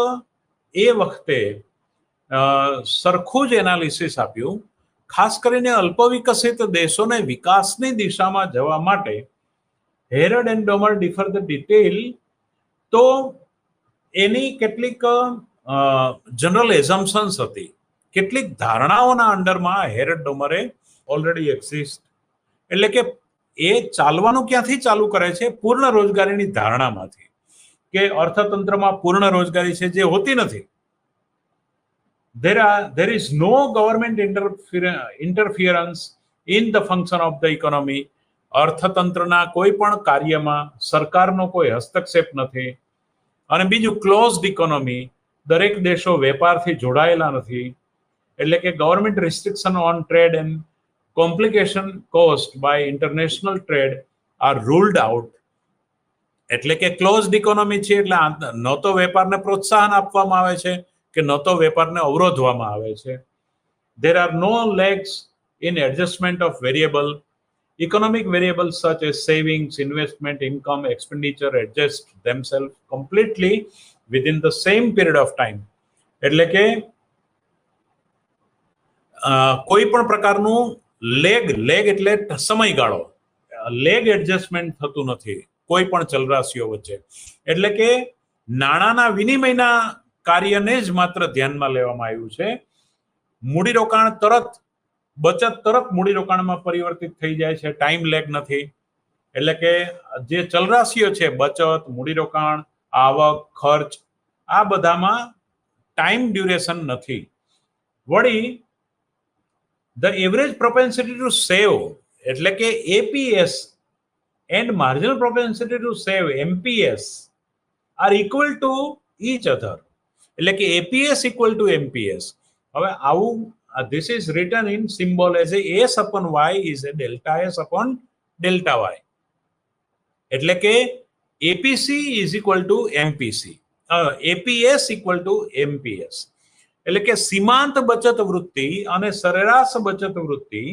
એ વખતે સરખું જ એનાલિસિસ આપ્યું. ખાસ કરીને અલ્પ વિકસિત દેશોને વિકાસની દિશામાં જવા માટે હેરડ એન્ડ ડોમર ડિફર ધ ડિટેલ. તો એની કેટલીક જનરલ એઝમ્પશન્સ હતી, કેટલીક ધારણાઓના અંડરમાં હેરડ ડોમરે ઓલરેડી એક્ઝિસ્ટ. એટલે કે એ ચાલવાનું ક્યાંથી ચાલુ કરે છે? પૂર્ણ રોજગારીની ધારણામાંથી, કે અર્થતંત્રમાં પૂર્ણ રોજગારી છે જે હોતી નથી. There is no government interference in the function of the economy. અર્થતંત્રના કોઈ પણ કાર્યમાં સરકારનો કોઈ હસ્તક્ષેપ નથી. અને બીજું, ક્લોઝડ ઇકોનોમી, દરેક દેશો વેપારથી જોડાયેલા નથી. એટલે કે government restriction on trade and complication cost by international trade are ruled out. એટલે કે ક્લોઝડ ઇકોનોમી છે, એટલે ન તો વેપારને પ્રોત્સાહન આપવામાં આવે છે કે ન તો વેપારને અવરોધવામાં આવે છે. There are no legs in adjustment of variable. Economic variables such as savings, investment, income, expenditure adjust themselves completely within the same period of time. એટલે કે કોઈ પણ પ્રકારનું લેગ એટલે સમયગાળો, લેગ એડજસ્ટમેન્ટ થતું નથી કોઈ પણ ચલરાશીઓ વચ્ચે. એટલે કે નાણાંના વિનિમયના કાર્યને જ માત્ર ધ્યાનમાં લેવામાં આવ્યું છે. મૂડીરોકાણ તરત, બચત તરત મૂડીરોકાણમાં પરિવર્તિત થઈ જાય છે, ટાઈમ લેગ નથી. એટલે કે જે ચલરાશીઓ છે, બચત, મૂડીરોકાણ, આવક, ખર્ચ, આ બધામાં ટાઈમ ડ્યુરેશન નથી. વળી the average propensity to save, એટલે કે APS and marginal propensity to save, MPS, are equal to each other. એટલે કે APS equal to MPS. હવે આવું, this is written in symbol as a S upon Y is a delta S upon delta Y. એટલે કે APC is equal to MPC, APS equal to MPS. એટલે કે સીમાંત બચત વૃત્તિ અને સરેરાશ બચત વૃત્તિ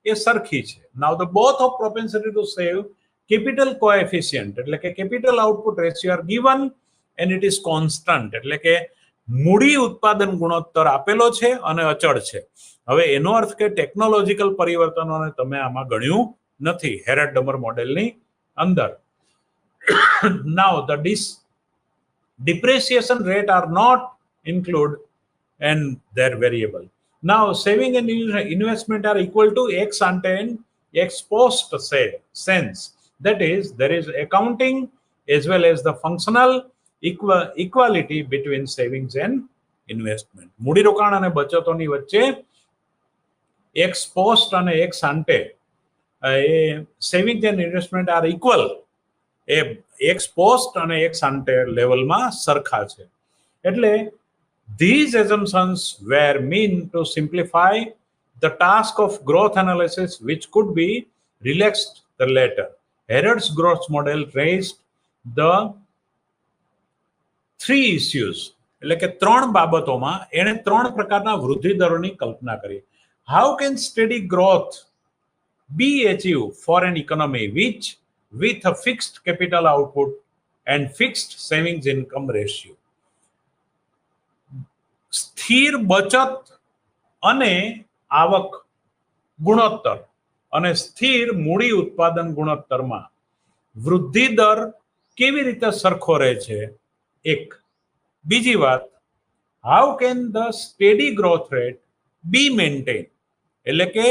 એ સરખી છે. Now the both of propensity to save, capital coefficient, એટલે કે capital output ratio are given and it is constant. એટલે કે મૂડી ઉત્પાદન ગુણોત્તર આપેલો છે અને અચળ છે. હવે એનો અર્થ કે ટેકનોલોજીકલ પરિવર્તનોને તમે આમાં ગણ્યું નથી હેરડ ડોમર મોડેલની અંદર. નાઉ the depreciation rate are not included and their variable. Now saving and investment are equal to ex ante and ex post sense. That is, there is accounting as well as the functional equality between savings and investment. મૂડીરોકાણ અને બચતોની વચ્ચે ex post અને ex ante, એ saving and investment are equal, એ ex post અને ex ante લેવલમાં સરખા છે. એટલે these assumptions were meant to simplify the task of growth analysis, which could be relaxed the later. Herod's growth model raised the three issues. એટલે કે ત્રણ બાબતોમાં એણે ત્રણ પ્રકારના વૃદ્ધિ દરોની કલ્પના કરી. How can steady growth be achieved for an economy which with a fixed capital output and fixed savings income ratio? સ્થિર બચત અને આવક ગુણોત્તર અને સ્થિર મૂડી ઉત્પાદન ગુણોત્તરમાં વૃદ્ધિ દર કેવી રીતે સરખો રહે છે? એક. બીજી વાત, how can the steady growth rate be maintain, એટલે કે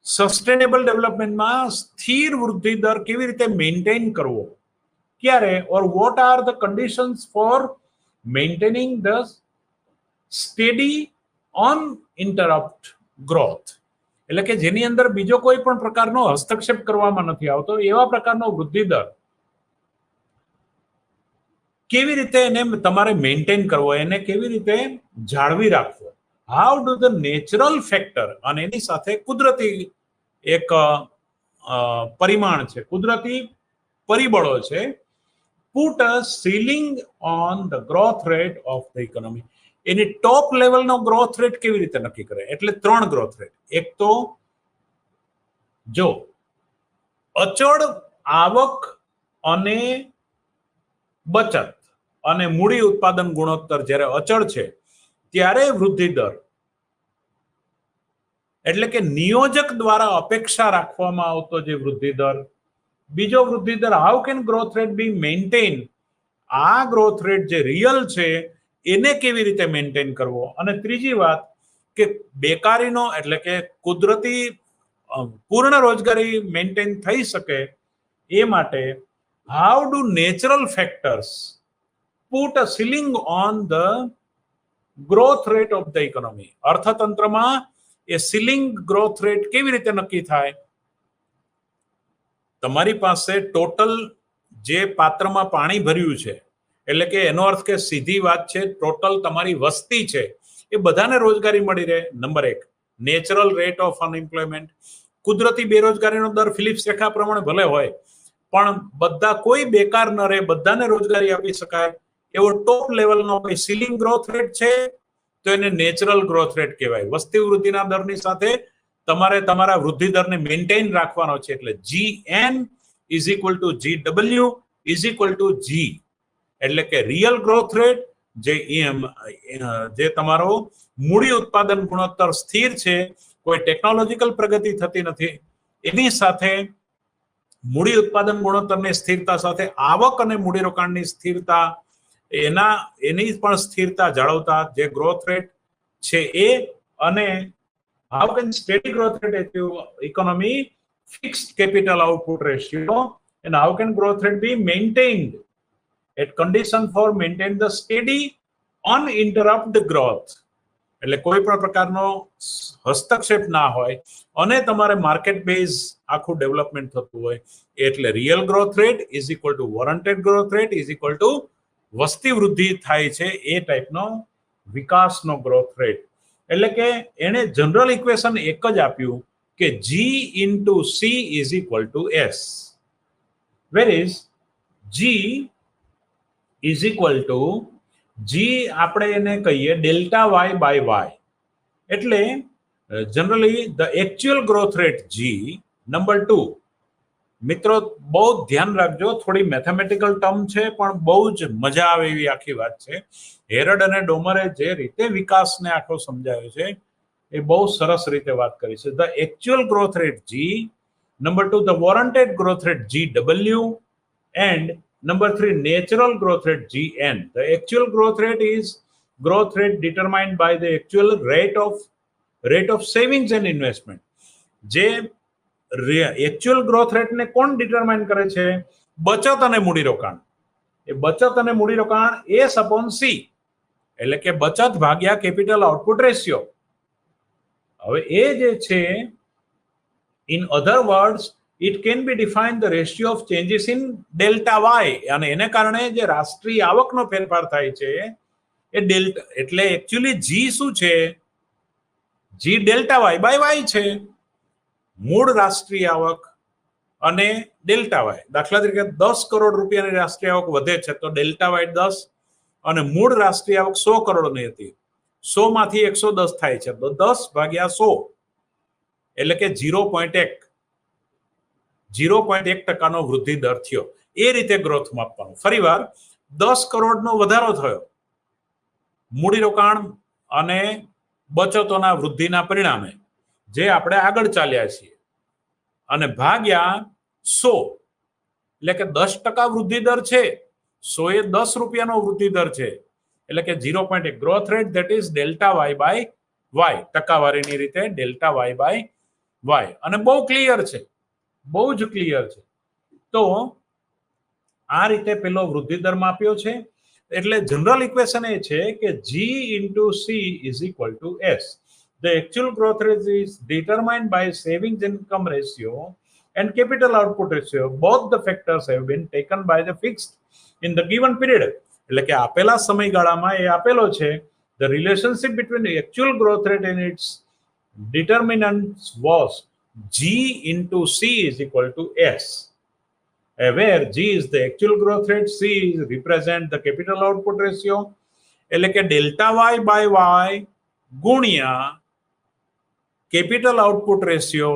સસ્ટેનેબલ ડેવલપમેન્ટમાં સ્થિર વૃદ્ધિ દર કેવી રીતે મેન્ટેન કરવો, ક્યારે, or what are the conditions for maintaining the steady uninterrupt growth, એટલે કે જેની અંદર બીજો કોઈ પણ પ્રકારનો હસ્તક્ષેપ કરવામાં નથી આવતો એવા પ્રકારનો વૃદ્ધિ દર કેવી રીતે એને તમારે મેન્ટેન કરવો, એને કેવી રીતે જાળવી રાખવો. How do the natural factor, અને એની સાથે કુદરતી એક પરિમાણ છે, કુદરતી પરિબળો છે, put a ceiling on the growth rate of the economy, એની ટોપ લેવલનો ગ્રોથ રેટ કેવી રીતે નક્કી કરે. એટલે 3 ગ્રોથ રેટ. એક તો જો અચળ આવક અને બચત અને મૂડી ઉત્પાદન ગુણોત્તર જ્યારે અચળ છે ત્યારે વૃદ્ધિ દર, એટલે કે નિયોજક દ્વારા અપેક્ષા રાખવામાં આવતો જે વૃદ્ધિ દર. બીજો વૃદ્ધિ દર, how can growth rate be maintain, આ ગ્રોથ રેટ જે રિયલ છે એને કેવી રીતે મેન્ટેન કરવો. અને ત્રીજી વાત કે બેકારીનો, એટલે કે કુદરતી પૂર્ણ રોજગારી મેન્ટેન થઈ શકે એ માટે how do natural factors put a ceiling on the growth rate of the economy. અર્થતંત્રમાં એ સીલિંગ ગ્રોથ રેટ કેવી રીતે નક્કી થાય. તમારી પાસે ટોટલ જે પાત્રમાં પાણી ભર્યું છે, એટલે કે એનો અર્થ કે સીધી વાત છે ટોટલ તમારી વસ્તી છે એ બધાને રોજગારી મળી રહે. Number 1. Natural rate of unemployment, કુદરતી બેરોજગારીનો દર ફિલિપ્સ રેખા પ્રમાણે ભલે હોય પણ બધા કોઈ બેકાર ન રહે, બધાને રોજગારી આપી શકાય એવો ટોપ લેવલનો કોઈ સીલિંગ ગ્રોથ રેટ છે તો એને નેચરલ ગ્રોથ રેટ કહેવાય. વસ્તી વૃદ્ધિના દરની સાથે તમારે તમારા વૃદ્ધિ દરને મેન્ટેન રાખવાનો છે. એટલે GN is equal two GW is equal two G, એટલે કે રિયલ ગ્રોથ રેટ જે તમારો મૂડી ઉત્પાદન ગુણોત્તર સ્થિર છે, કોઈ ટેકનોલોજીકલ પ્રગતિ થતી નથી, એની સાથે મૂડી ઉત્પાદન ગુણોત્તરની સ્થિરતા સાથે આવક અને મૂડીરોકાણની સ્થિરતા, એની પણ સ્થિરતા જાળવતા જે ગ્રોથ રેટ છે એ. અને how can steady growth rate achieve economy fixed capital output ratio, and how can growth rate be maintained at condition for maintain the steady uninterrupted growth, એટલે કોઈ પણ પ્રકારનો હસ્તક્ષેપ ના હોય અને તમારે માર્કેટ બેઝ આખું ડેવલપમેન્ટ થતું હોય. એટલે real growth rate is equal to warranted growth rate is equal to વસ્તી વૃદ્ધિ થાય છે એ ટાઈપનો વિકાસનો ગ્રોથ રેટ. એટલે કે એને જનરલ ઇક્વેશન એક જ આપ્યું કે G into C is equal to S, where is G is equal two G આપણે એને કહીએ ડેલ્ટા વાય બાય વાય. એટલે generally the actual growth rate G. Number 2, મિત્રો બહુ ધ્યાન રાખજો, થોડી મેથેમેટિકલ ટર્મ છે પણ બહુ જ મજા આવે એવી આખી વાત છે. હેરડ અને ડોમરે જે રીતે વિકાસને આખો સમજાવ્યો છે એ બહુ સરસ રીતે વાત કરી છે. The actual growth rate G. Number 2, the warranted growth rate GW, and number 3, natural growth rate GN. The actual growth rate is growth rate determined by the actual rate of savings and investment. જે actual growth rate ને કોણ determine કરે છે? બચત અને મૂડીરોકાણ. એ બચત અને મૂડીરોકાણ S upon C, એટલે કે બચત ભાગ્યા કેપિટલ આઉટપુટ રેશિયો. હવે એ જે છે, in other words, it can be defined the ratio of changes in delta y, અને એને કારણે જે રાષ્ટ્રીય આવકનો ફેરફાર થાય છે એ ડેલ્ટા, એટલે એકચ્યુઅલી G શું છે? G delta y by y છે, મૂળ રાષ્ટ્રીય આવક અને ડેલ્ટા વાય. દાખલા તરીકે 10 કરોડ રૂપિયાની રાષ્ટ્રીય આવક વધે છે તો ડેલ્ટા વાય 10, અને મૂળ રાષ્ટ્રીય આવક 100 કરોડની હતી, 100 માંથી 110 થાય છે તો 10 ભાગ્યા 100 એટલે કે 0.1% વૃદ્ધિ દર થયો. એ રીતે ગ્રોથ માપવાનું. ફરીવાર 10 કરોડનો વધારો થયો મૂડીરોકાણ અને બચતોના વૃદ્ધિના પરિણામે, જે આપણે આગળ ચાલ્યા છીએ, અને ભાગ્યા 100 એટલે કે 10% વૃદ્ધિ દર છે, 100 એ 10 રૂપિયાનો વૃદ્ધિ દર છે, એટલે કે 0.1 growth rate that is delta Y by y, ટકાવારીની રીતે ડેલ્ટા વાય બાય વાય. અને બહુ ક્લિયર છે, બહુ જ ક્લિયર છે. તો આ રીતે પેલો વૃદ્ધિ દર માપ્યો છે. એટલે જનરલ ઇક્વેશન એ છે કે G into C is equal to S. The actual growth rate is determined by savings income ratio and capital output ratio. Both the factors have been taken by the fixed in the given period. એટલે કે આપેલા સમયગાળામાં એ આપેલો છે. The relationship between the actual growth rate and its determinants was G into C is equal to S. Where G is the actual growth rate, C represent the capital output ratio, એટલે કે delta Y by y ગુણ્યા capital output ratio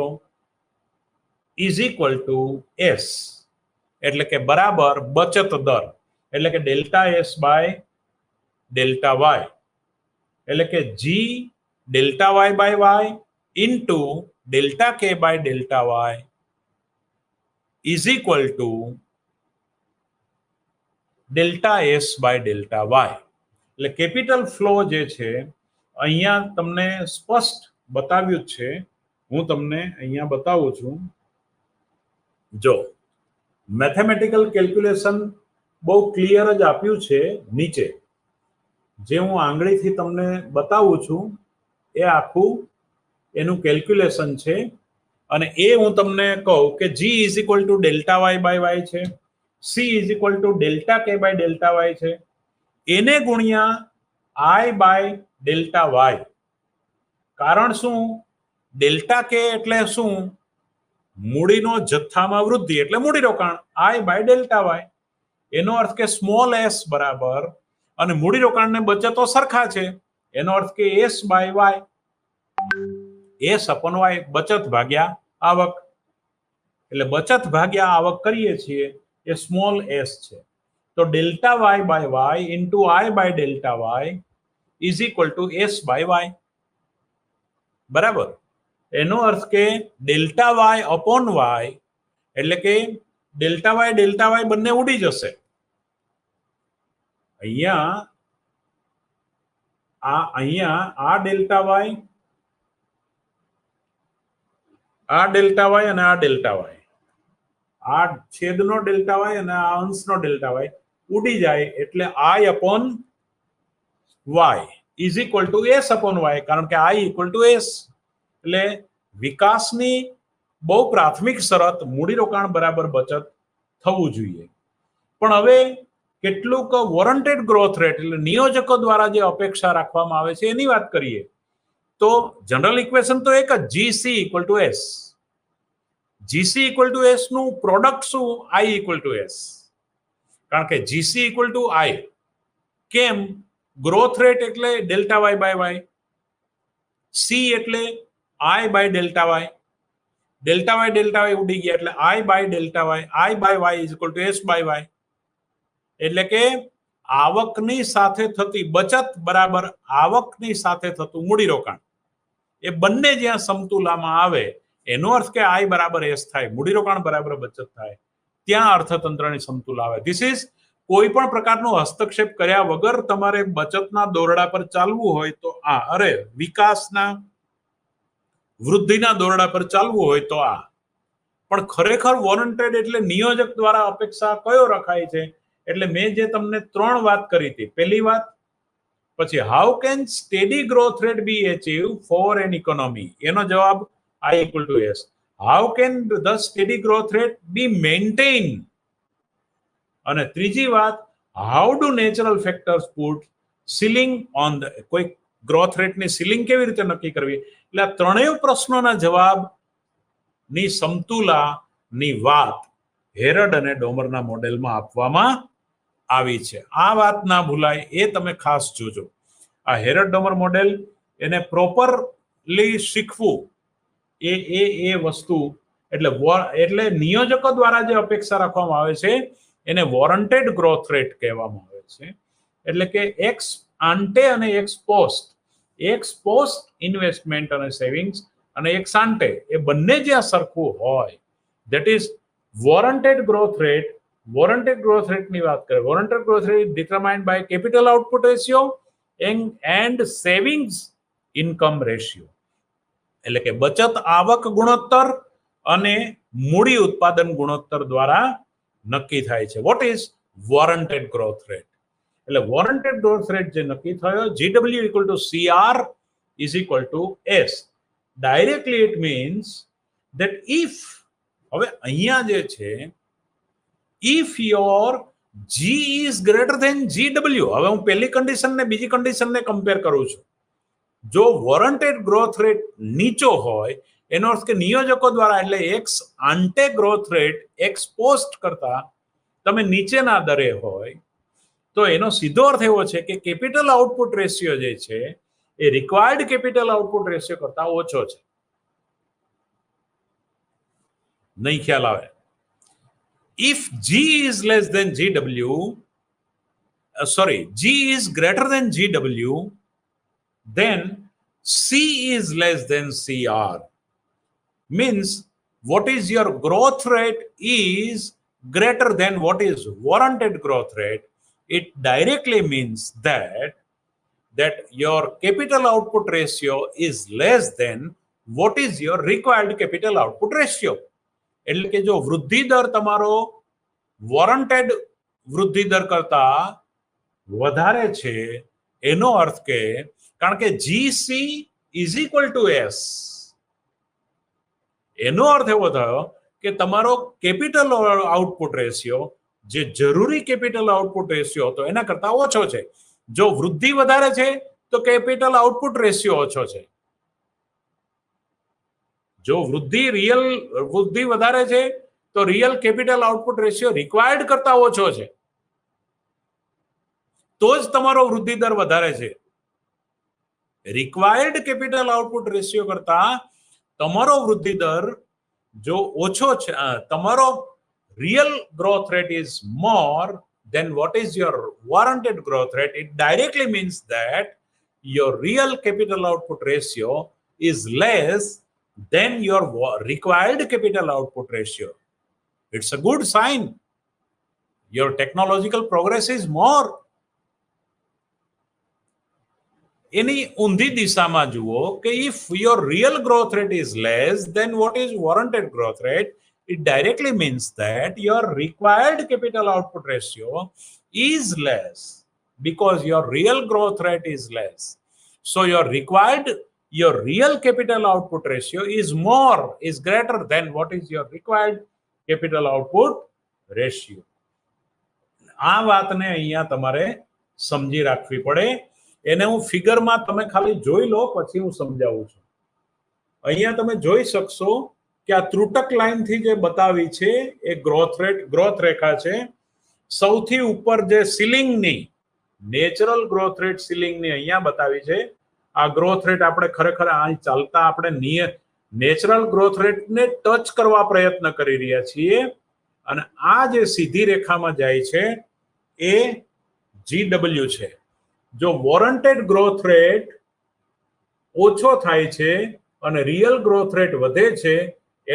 is equal to S, એટલે કે બરાબર બચત દર, એટલે કે delta S by delta y, એટલે કે G delta Y by Y into delta K by delta y is equal to delta S by delta y. એટલે કેપિટલ ફ્લો જે છે અહીંયા તમને સ્પષ્ટ બતાવ્યું છે, હું તમને અહીંયા બતાવું છું. જો મેથેમેટિકલ કેલ્ક્યુલેશન બહુ ક્લિયર જ આપ્યું છે નીચે, જે હું આંગળીથી તમને બતાવું છું એ આખું એનું કેલ્ક્યુલેશન છે. અને એ હું તમને કહું કે G is equal to delta Y by Y છે, C is equal to delta K by delta Y છે, એને ગુણ્યા I બાય ડેલ્ટા વાય. કારણ શું? ડેલ્ટા કે એટલે શું? મૂડીનો જથ્થામાં વૃદ્ધિ એટલે મૂડીરોકાણ, I બાય ડેલ્ટા વાય. એનો અર્થ કે સ્મોલ s બરાબર, અને મૂડીરોકાણને બચતો સરખા છે, એનો અર્થ કે S by Y, S upon Y, બચત ભાગ્યા આવક. એટલે બચત ભાગ્યા આવક કરીએ છીએ એ સ્મોલ એસ છે. તો delta Y by Y into I by delta Y is equal to S by Y. બરાબર. એનો અર્થ કે ડેલ્ટા વાય અપોન વાય, એટલે કે ડેલ્ટા વાય બંને ઉડી જશે. અહીંયા આ ડેલ્ટા વાય, આ ડેલ્ટા વાય અને આ ડેલ્ટા વાય, આ છેદનો ડેલ્ટા વાય અને આ અંશનો ડેલ્ટા વાય ઉડી જાય, એટલે I upon Y is equal to S upon Y, કારણ કે I ઇક્વલ ટુ એસ. એટલે વિકાસની બહુ પ્રાથમિક શરત મૂડીરોકાણ બરાબર બચત થવું જોઈએ. પણ હવે કેટલુંક વોરંટેડ ગ્રોથ રેટ એટલે નિયોજકો દ્વારા જે અપેક્ષા રાખવામાં આવે છે એની વાત કરીએ તો જનરલ ઇક્વેશન તો એક જ, GC equal to S. GC equal to S નું પ્રોડક્ટ શું? I equal to S. કારણ કે જીસી ઇક્વલ ટુ I. કેમ? ગ્રોથ રેટ એટલે delta Y by Y, C એટલે I by delta Y, delta Y ઉડી ગયા એટલે I by delta Y, I by Y is equal to S by Y. એટલે કે આવકની સાથે થતી બચત બરાબર આવકની સાથે થતું મૂડીરોકાણ, એ બંને જ્યાં સમતુલામાં આવે એનો અર્થ કે I બરાબર એસ થાય, મૂડીરોકાણ બરાબર બચત થાય, ત્યાં અર્થતંત્રની સમતુલા આવે. ધીસ ઇઝ કોઈ પણ પ્રકારનો હસ્તક્ષેપ કર્યા વગર તમારે બચતના દોરડા પર ચાલવું હોય તો વિકાસના વૃદ્ધિના દોરડા પર ચાલવું હોય તો આ. પણ ખરેખર વોરંટેડ એટલે નિયોજક દ્વારા અપેક્ષા કયો રખાય છે? એટલે મેં જે તમને 3 વાત કરી હતી. પહેલી વાત, પછી how can steady growth rate be achieve for an economy, એનો જવાબ I equal to S. How can the steady growth rate be maintained? અને ત્રીજી વાત, how do natural factors put ceiling on the, કોઈ ગ્રોથ રેટની સીલિંગ કેવી રીતે નક્કી કરવી? એટલે આ ત્રણેય પ્રશ્નોના જવાબની સમતુલાની વાત હેરડ અને ડોમરના મોડેલમાં આપવામાં આવી છે. આ વાત ના ભૂલાય એ તમે ખાસ જોજો. આ હેરડ ડોમર મોડેલ એને પ્રોપરલી શીખવું એ વસ્તુ, એટલે નિયોજકો દ્વારા જે અપેક્ષા રાખવામાં આવે છે એને વોરંટેડ ગ્રોથ રેટ કહેવામાં આવે છે. એટલે કે એક્સ આન્ટે અને એક્સ પોસ્ટ ઇન્વેસ્ટમેન્ટ અને સેવિંગ્સ અને એક્સ આન્ટે એ બંને જ્યાં સરખું હોય, that is warranted growth rate warranted growth રેટની વાત કરીએ, warranted growth rate determined by capital output ratio and savings income ratio, એટલે કે બચત આવક ગુણોત્તર અને મૂડી ઉત્પાદન ગુણોત્તર દ્વારા નક્કી થાય છે. What is warranted growth rate? એટલે વોરંટેડ ગ્રોથ રેટ જે નક્કી થયો, GW equal to CR is equal to S. Directly it means that if, હવે અહીંયા જે છે, if your G is greater than GW, હવે હું પહેલી કન્ડિશન ને બીજી કન્ડિશન ને કમ્પેર કરું છું. જો વોરંટેડ ગ્રોથ રેટ નીચો હોય એનો અર્થ કે નિયોજકો દ્વારા, એટલે ex ante growth rate ex post કરતા તમે નીચેના દરે હોય તો એનો સીધો અર્થ એવો છે કે કેપિટલ આઉટપુટ રેશિયો જે છે એ રિક્વાયર્ડ કેપિટલ આઉટપુટ રેશિયો કરતા ઓછો છે. નહીં ખ્યાલ આવે? If G is less than GW, G is greater than GW, then C is less than CR. Means what is your growth rate is greater than what is warranted growth rate. It directly means that your capital output ratio is less than what is your required capital output ratio. એટલે કે જો વૃદ્ધિ દર તમારો વોરંટેડ વૃદ્ધિ દર કરતા વધારે છે એનો અર્થ કે, કારણ કે GC is equal to S, એનો અર્થ એવો થયો કે તમારો કેપિટલ આઉટપુટ રેશિયો જે જરૂરી કેપિટલ આઉટપુટ રેશિયો હતો એના કરતા ઓછો છે. જો વૃદ્ધિ વધારે છે તો કેપિટલ આઉટપુટ રેશિયો ઓછો છે. જો વૃદ્ધિ વધારે છે તો real capital output ratio required કરતા ઓછો છે, તો જ તમારો વૃદ્ધિ દર વધારે છે. રિક્વાયર્ડ કેપિટલ આઉટપુટ રેશિયો કરતા તમારો વૃદ્ધિ દર જો ઓછો છે, તમારો real growth rate is more then what is your warranted growth rate? It directly means that your real capital output ratio is less than your required capital output ratio. It's a good sign. Your technological progress is more. એની ઊંધી દિશામાં જુઓ કે if your real growth rate is less than what is warranted growth rate, it directly means that your required capital output ratio is less because your real growth rate is less. So your real capital output ratio is greater than what is your required capital output ratio. આ વાતને અહીંયા તમારે સમજી રાખવી પડે. એને હું ફિગરમાં તમે ખાલી જોઈ લો, પછી હું સમજાવું છું. અહીંયા તમે જોઈ શકશો કે આ ત્રુટક લાઈન થી જે બતાવી છે એ ગ્રોથ રેખા છે. સૌથી ઉપર જે સીલિંગની નેચરલ ગ્રોથ રેટ સીલિંગની અહીંયા બતાવી છે. આ ગ્રોથ રેટ આપણે ખરેખર અહીં ચાલતા આપણે નેચરલ ગ્રોથ રેટને ટચ કરવા પ્રયત્ન કરી રહ્યા છીએ, અને આ જે સીધી રેખામાં જાય છે એ GW છે. જો વોરંટેડ ગ્રોથ રેટ ઓછો થાય છે અને રિયલ ગ્રોથ રેટ વધે છે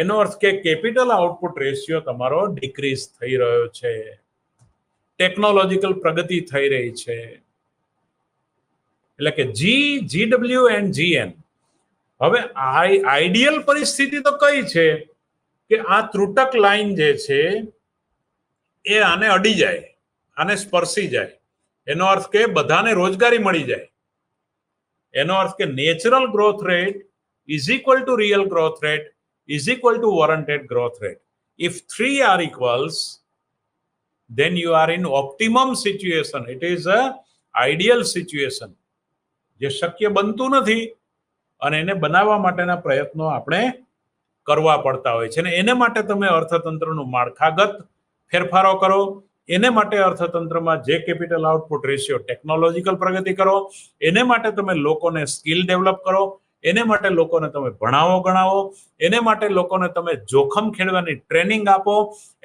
એનો અર્થ કે કેપિટલ આઉટપુટ રેશિયો તમારો ડિક્રીઝ થઈ રહ્યો છે, ટેકનોલોજીકલ પ્રગતિ થઈ રહી છે. એટલે કે GW એન્ડ GN. હવે આઈડિયલ પરિસ્થિતિ તો કઈ છે કે આ ત્રુટક લાઈન જે છે એ આને અડી જાય, આને સ્પર્શી જાય. એનો અર્થ કે બધાને રોજગારી મળી જાય. એનો અર્થ કે natural growth rate is equal two real growth rate is equal to warranted growth rate. If 3 are equals, then you are in optimum situation. It is a ideal situation. જે શક્ય બનતું નથી અને એને બનાવવા માટેના પ્રયત્નો આપણે કરવા પડતા હોય છે. અને એને માટે તમે અર્થતંત્રનું માળખાગત ફેરફારો કરો, એને માટે અર્થતંત્રમાં જે કેપિટલ આઉટપુટ રેશિયો ટેકનોલોજીકલ પ્રગતિ કરો, એને માટે તમે લોકોને સ્કિલ ડેવલપ કરો, એને માટે લોકોને તમે ભણાવો ગણાવો, એને માટે લોકોને તમે જોખમ ખેડવાની ટ્રેનિંગ આપો,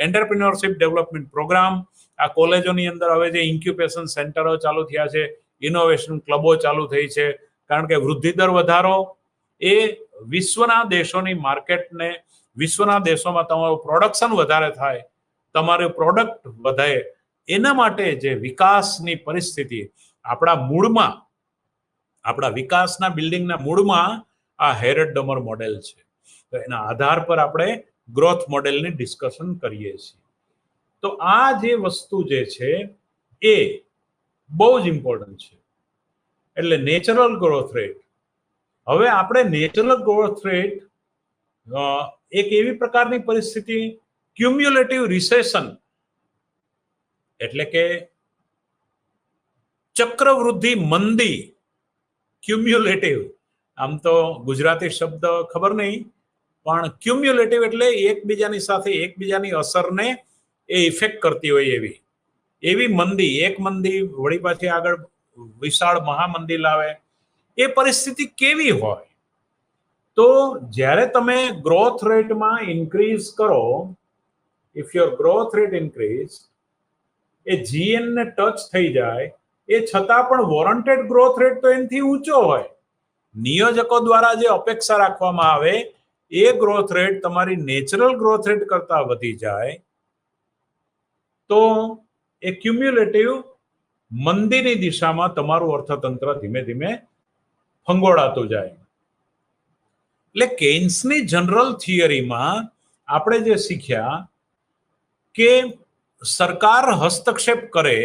એન્ટરપ્રિન્યોરશિપ ડેવલપમેન્ટ પ્રોગ્રામ. આ કોલેજોની અંદર હવે જે ઇન્ક્યુબેશન સેન્ટરો ચાલુ થયા છે, ઇનોવેશન ક્લબો ચાલુ થઈ છે, કારણ કે વૃદ્ધિ દર વધારો એ વિશ્વના દેશોની માર્કેટને, વિશ્વના દેશોમાં તમારું પ્રોડક્શન વધારે થાય, તમારું પ્રોડક્ટ વધે, એના માટે જે વિકાસની પરિસ્થિતિ આપણા મૂળમાં, આપણા વિકાસના બિલ્ડિંગના મૂળમાં આ હેરડ ડોમર મોડેલ છે. તો એના આધાર પર આપણે ગ્રોથ મોડેલની ડિસ્કશન કરીએ છીએ. તો આ જે વસ્તુ જે છે એ બહુ જ ઇમ્પોર્ટન્ટ છે. એટલે નેચરલ ગ્રોથ રેટ. હવે આપણે નેચરલ ગ્રોથ રેટ એક એવી પ્રકારની પરિસ્થિતિ, ક્યુમ્યુલેટિવ રિસેશન એટલે કે ચક્રવૃદ્ધિ મંદી, ક્યુમ્યુલેટિવ, આમ તો ગુજરાતી શબ્દ ખબર નહીં, પણ ક્યુમ્યુલેટિવ એટલે એકબીજાની અસરને એ ઇફેક્ટ કરતી હોય એવી મંદી, એક મંદી વળી પાછી આગળ વિશાળ મહામંદી લાવે, એ પરિસ્થિતિ કેવી હોય? તો જ્યારે તમે ગ્રોથ રેટમાં ઇન્ક્રીઝ કરો, if your growth rate increase, એ જીએન ને ટચ થઈ જાય, એ છતાં પણ વોરંટેડ ગ્રોથ રેટ તો એનાથી ઊંચો હોય. નિયોજકો દ્વારા જે અપેક્ષા રાખવામાં આવે એ ગ્રોથ રેટ તમારી નેચરલ ગ્રોથ રેટ કરતા વધી જાય, તો એ ક્યુમ્યુલેટિવ મંદીની દિશામાં તમારું અર્થતંત્ર ધીમે ધીમે ફંગોળાતું જાય. એટલે કેન્સની જનરલ થિયરીમાં આપણે જે શીખ્યા કે સરકાર હસ્તક્ષેપ કરે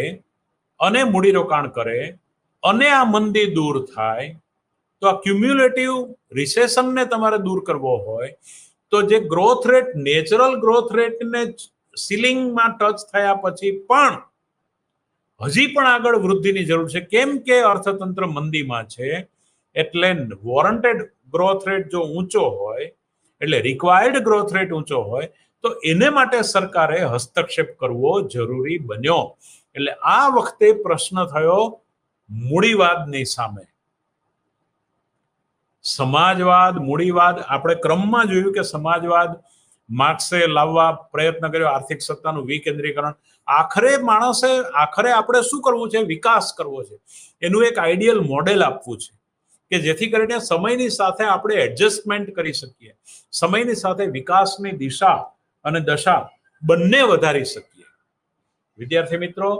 અને મૂડીરોકાણ કરે અને આ મંદી દૂર થાય, તો આ ક્યુમ્યુલેટિવ રિસેશનને તમારે દૂર કરવો હોય તો જે ગ્રોથ રેટ, નેચરલ ગ્રોથ રેટને સીલિંગમાં ટચ થયા પછી પણ હજી પણ આગળ વૃદ્ધિની જરૂર છે. કેમ કે અર્થતંત્ર મંદીમાં છે. એટલે વોરંટેડ ગ્રોથ રેટ જો ઊંચો હોય, એટલે રિક્વાયર્ડ ગ્રોથ રેટ ઊંચો હોય, તો એને માટે સરકારે હસ્તક્ષેપ કરવો જરૂરી બન્યો. એટલે આ વખતે પ્રશ્ન થયો મૂડીવાદની સામે. સમાજવાદ, મૂડીવાદ, આપણે ક્રમમાં જોયું કે સમાજવાદ માર્ક્સે લાવવા પ્રયત્ન કર્યો, આર્થિક સત્તાનું વિકેન્દ્રીકરણ. આખરે આપણે શું કરવું છે? વિકાસ કરવો છે. એનું એક આઈડિયલ મોડેલ આપવું છે કે જેથી કરીને સમયની સાથે આપણે એડજસ્ટમેન્ટ કરી શકીએ, સમયની સાથે વિકાસની દિશા અને દશા બંને વધારી શકીએ. વિદ્યાર્થી મિત્રો,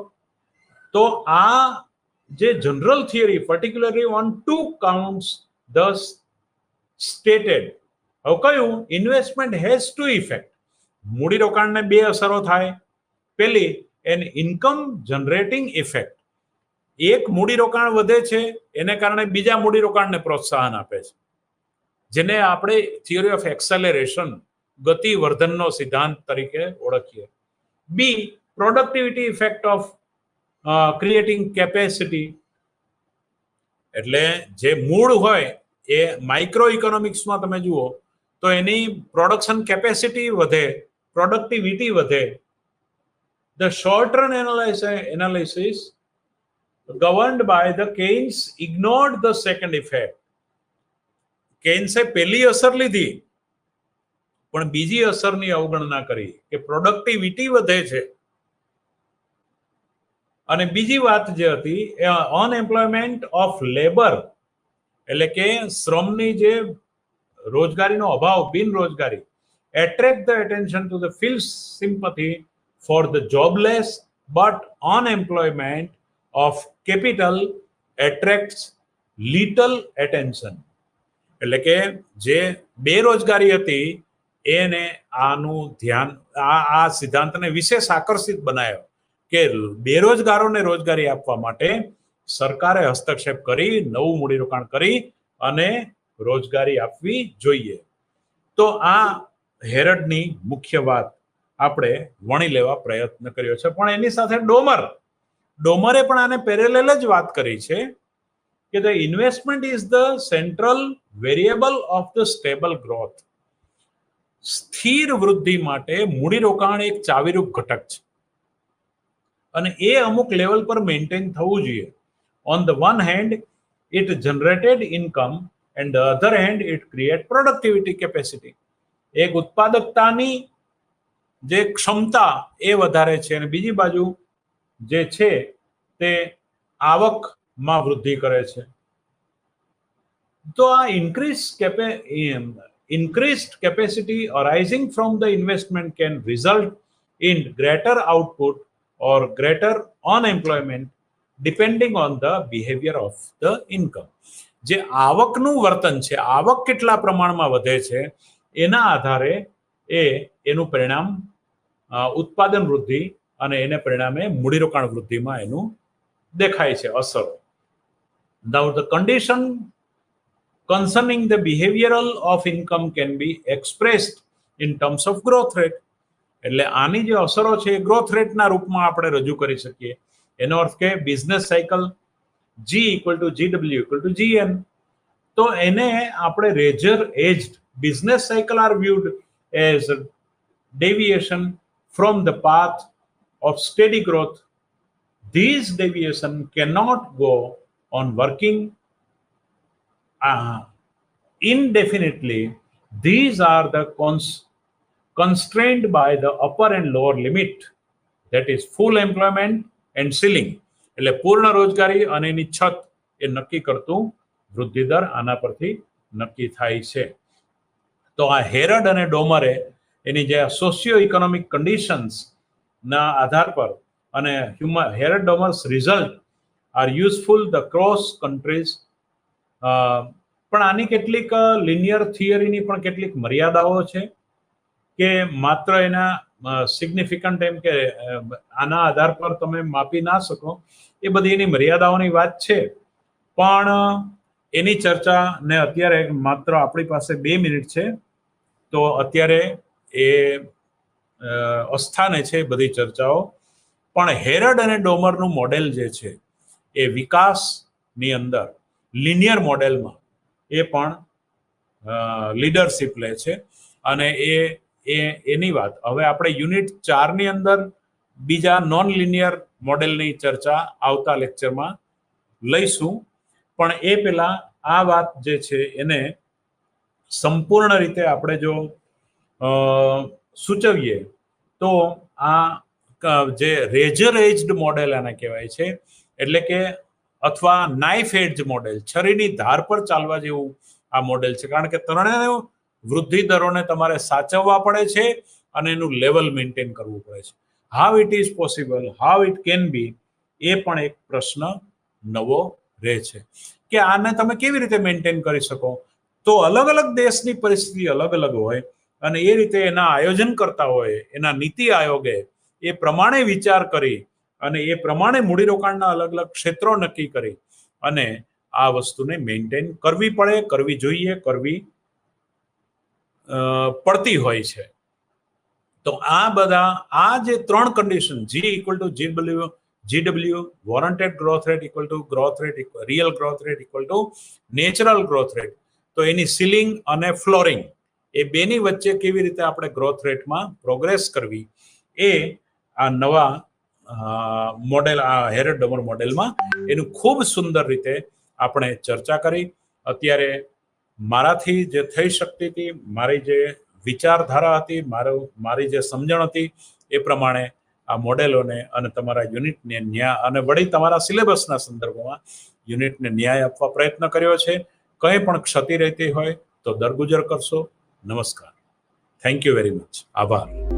તો આ જે general theory, particularly on 2 counts thus stated. હવે કયું? Investment has 2 effect. મૂડીરોકાણને 2 અસરો થાય. પહેલી, એન ઇન્કમ જનરેટિંગ ઇફેક્ટ. એક મૂડીરોકાણ વધે છે એને કારણે બીજા મૂડીરોકાણને પ્રોત્સાહન આપે છે, જેને આપણે થિયરી ઓફ એક્સેલરેશન, ગતિવર્ધનનો સિદ્ધાંત તરીકે ઓળખીએ. B, productivity effect of creating capacity. એટલે જે મૂળ હોય એ માઇક્રો ઇકોનોમિક્સમાં તમે જુઓ તો એની પ્રોડક્શન કેપેસિટી વધે, પ્રોડક્ટિવિટી વધે. The short-run analysis governed by the Keynes ignored the second effect. કેન્સે પહેલી અસર લીધી પણ બીજી અસરની અવગણના કરી કે પ્રોડક્ટિવિટી વધે છે. અને બીજી વાત જે હતી એ અનએમ્પ્લોયમેન્ટ ઓફ લેબર, એટલે કે શ્રમની જે રોજગારીનો અભાવ, બિનરોજગારી, attract the attention to the feel sympathy for the jobless, but unemployment of capital attracts little attention. એટલે કે જે બેરોજગારી હતી એને આનું ધ્યાન, આ સિદ્ધાંતને વિશેષ આકર્ષિત બનાવ્યો કે બેરોજગારોને રોજગારી આપવા માટે સરકારે હસ્તક્ષેપ કરી, નવું મૂડીરોકાણ કરી અને રોજગારી આપવી જોઈએ. તો આ હેરડની મુખ્ય વાત આપણે વણી લેવા પ્રયત્ન કર્યો છે. પણ એની સાથે ડોમરે પણ આને પેરેલલ જ વાત કરી છે કે the investment is the central variable of the stable growth. સ્થિર વૃદ્ધિ માટે મૂડીરોકાણ એક ચાવીરૂપ ઘટક છે અને એ અમુક લેવલ પર મેન્ટેન થવું જોઈએ. On the one hand it generated income and the other hand it create productivity capacity. એક ઉત્પાદકતાની જે ક્ષમતા એ વધારે છે અને બીજી બાજુ જે છે તે આવકમાં વૃદ્ધિ કરે છે. તો આ increased capacity arising from the investment can result in greater output or greater unemployment depending on the behavior of the income. જે આવકનું વર્તન છે, આવક કેટલા પ્રમાણમાં વધે છે એના આધારે એનું પરિણામ ઉત્પાદન વૃદ્ધિ અને એને પરિણામે મૂડીરોકાણ વૃદ્ધિમાં એનું દેખાય છે અસર. Now the condition concerning the behavioral of income can be expressed in terms of growth rate. એટલે આની જે અસરો છે એ ગ્રોથ રેટના રૂપમાં આપણે રજૂ કરી શકીએ. એનો અર્થ કે business cycle G equal to GW equal to GN. તો એને આપણે razor edged business cycle are viewed as a deviation from the path of steady growth. These deviation cannot go on working indefinitely. These are the constrained by the upper and lower limit, that is full employment and ceiling. એટલે પૂર્ણ રોજગારી અને એની છત એ નક્કી કરતું વૃદ્ધિ દર આના પરથી નક્કી થાય છે. તો આ હેરડ અને ડોમરે એની જે સોશિયો ઇકોનોમિક કન્ડિશન્સના આધાર પર અને Harrod Domar's result are useful the cross countries. પણ આની કેટલીક લિનિયર થિયરીની પણ કેટલીક મર્યાદાઓ છે કે માત્ર એના સિગ્નિફિકન્ટ એમ કે આના આધાર પર તમે માપી ના શકો, એ બધી એની મર્યાદાઓની વાત છે. પણ એની ચર્ચા ને અત્યારે માત્ર આપણી પાસે 2 મિનિટ છે, તો અત્યારે એ અસ્થાને છે બધી ચર્ચાઓ. પણ હેરડ અને ડોમરનું મોડેલ જે છે એ વિકાસની અંદર લિનિયર મોડેલમાં એ પણ લીડરશિપ લે છે. અને એની વાત હવે આપણે યુનિટ 4ની અંદર બીજા નોન લિનિયર મોડેલની ચર્ચા આવતા લેક્ચરમાં લઈશું. પણ એ પહેલા આ વાત જે છે એને સંપૂર્ણ રીતે આપણે જો સૂચવીએ તો આ જે રેજર એજ્ડ મોડેલ આને કહેવાય છે, એટલે કે અથવા નાઇફ એજ્ડ મોડેલ, છરીની ધાર પર ચાલવા જેવું આ મોડેલ છે. કારણ કે ત્રણેય વૃદ્ધિ દરોને તમારે સાચવવા પડે છે અને એનું લેવલ મેન્ટેન કરવું પડે છે. How it is possible, how it can be, એ પણ એક પ્રશ્ન નવો રહે છે કે આને તમે કેવી રીતે મેન્ટેન કરી શકો. તો અલગ અલગ દેશની પરિસ્થિતિ અલગ અલગ હોય અને એ રીતે એના આયોજન કરતા હોય, એના નીતિ આયોગે એ પ્રમાણે વિચાર કરી અને એ પ્રમાણે મૂડીરોકાણના અલગ અલગ ક્ષેત્રો નક્કી કરી અને આ વસ્તુને મેન્ટેન કરવી પડે, કરવી જોઈએ, કરવી પડતી હોય છે. તો આ બધા આ જે 3 condition G equal to GW, warranted growth rate equal to growth rate, real growth rate equal to natural growth rate, તો એની સીલિંગ અને ફ્લોરિંગ એ બેની વચ્ચે કેવી રીતે આપણે ગ્રોથ રેટમાં પ્રોગ્રેસ કરવી એ આ નવા મોડેલ, આ હેરડ ડોમર મોડેલમાં એનું ખૂબ સુંદર રીતે આપણે ચર્ચા કરી. અત્યારે મારાથી જે થઈ શકતી હતી, મારી જે વિચારધારા હતી, મારી જે સમજણ હતી એ પ્રમાણે આ મોડેલોને અને તમારા યુનિટને ન્યાય અને વળી તમારા સિલેબસના સંદર્ભમાં યુનિટને ન્યાય આપવા પ્રયત્ન કર્યો છે. કંઈ પણ ક્ષતિ રહેતી હોય તો દરગુજર કરશો. નમસ્કાર. Thank you very much. આભાર.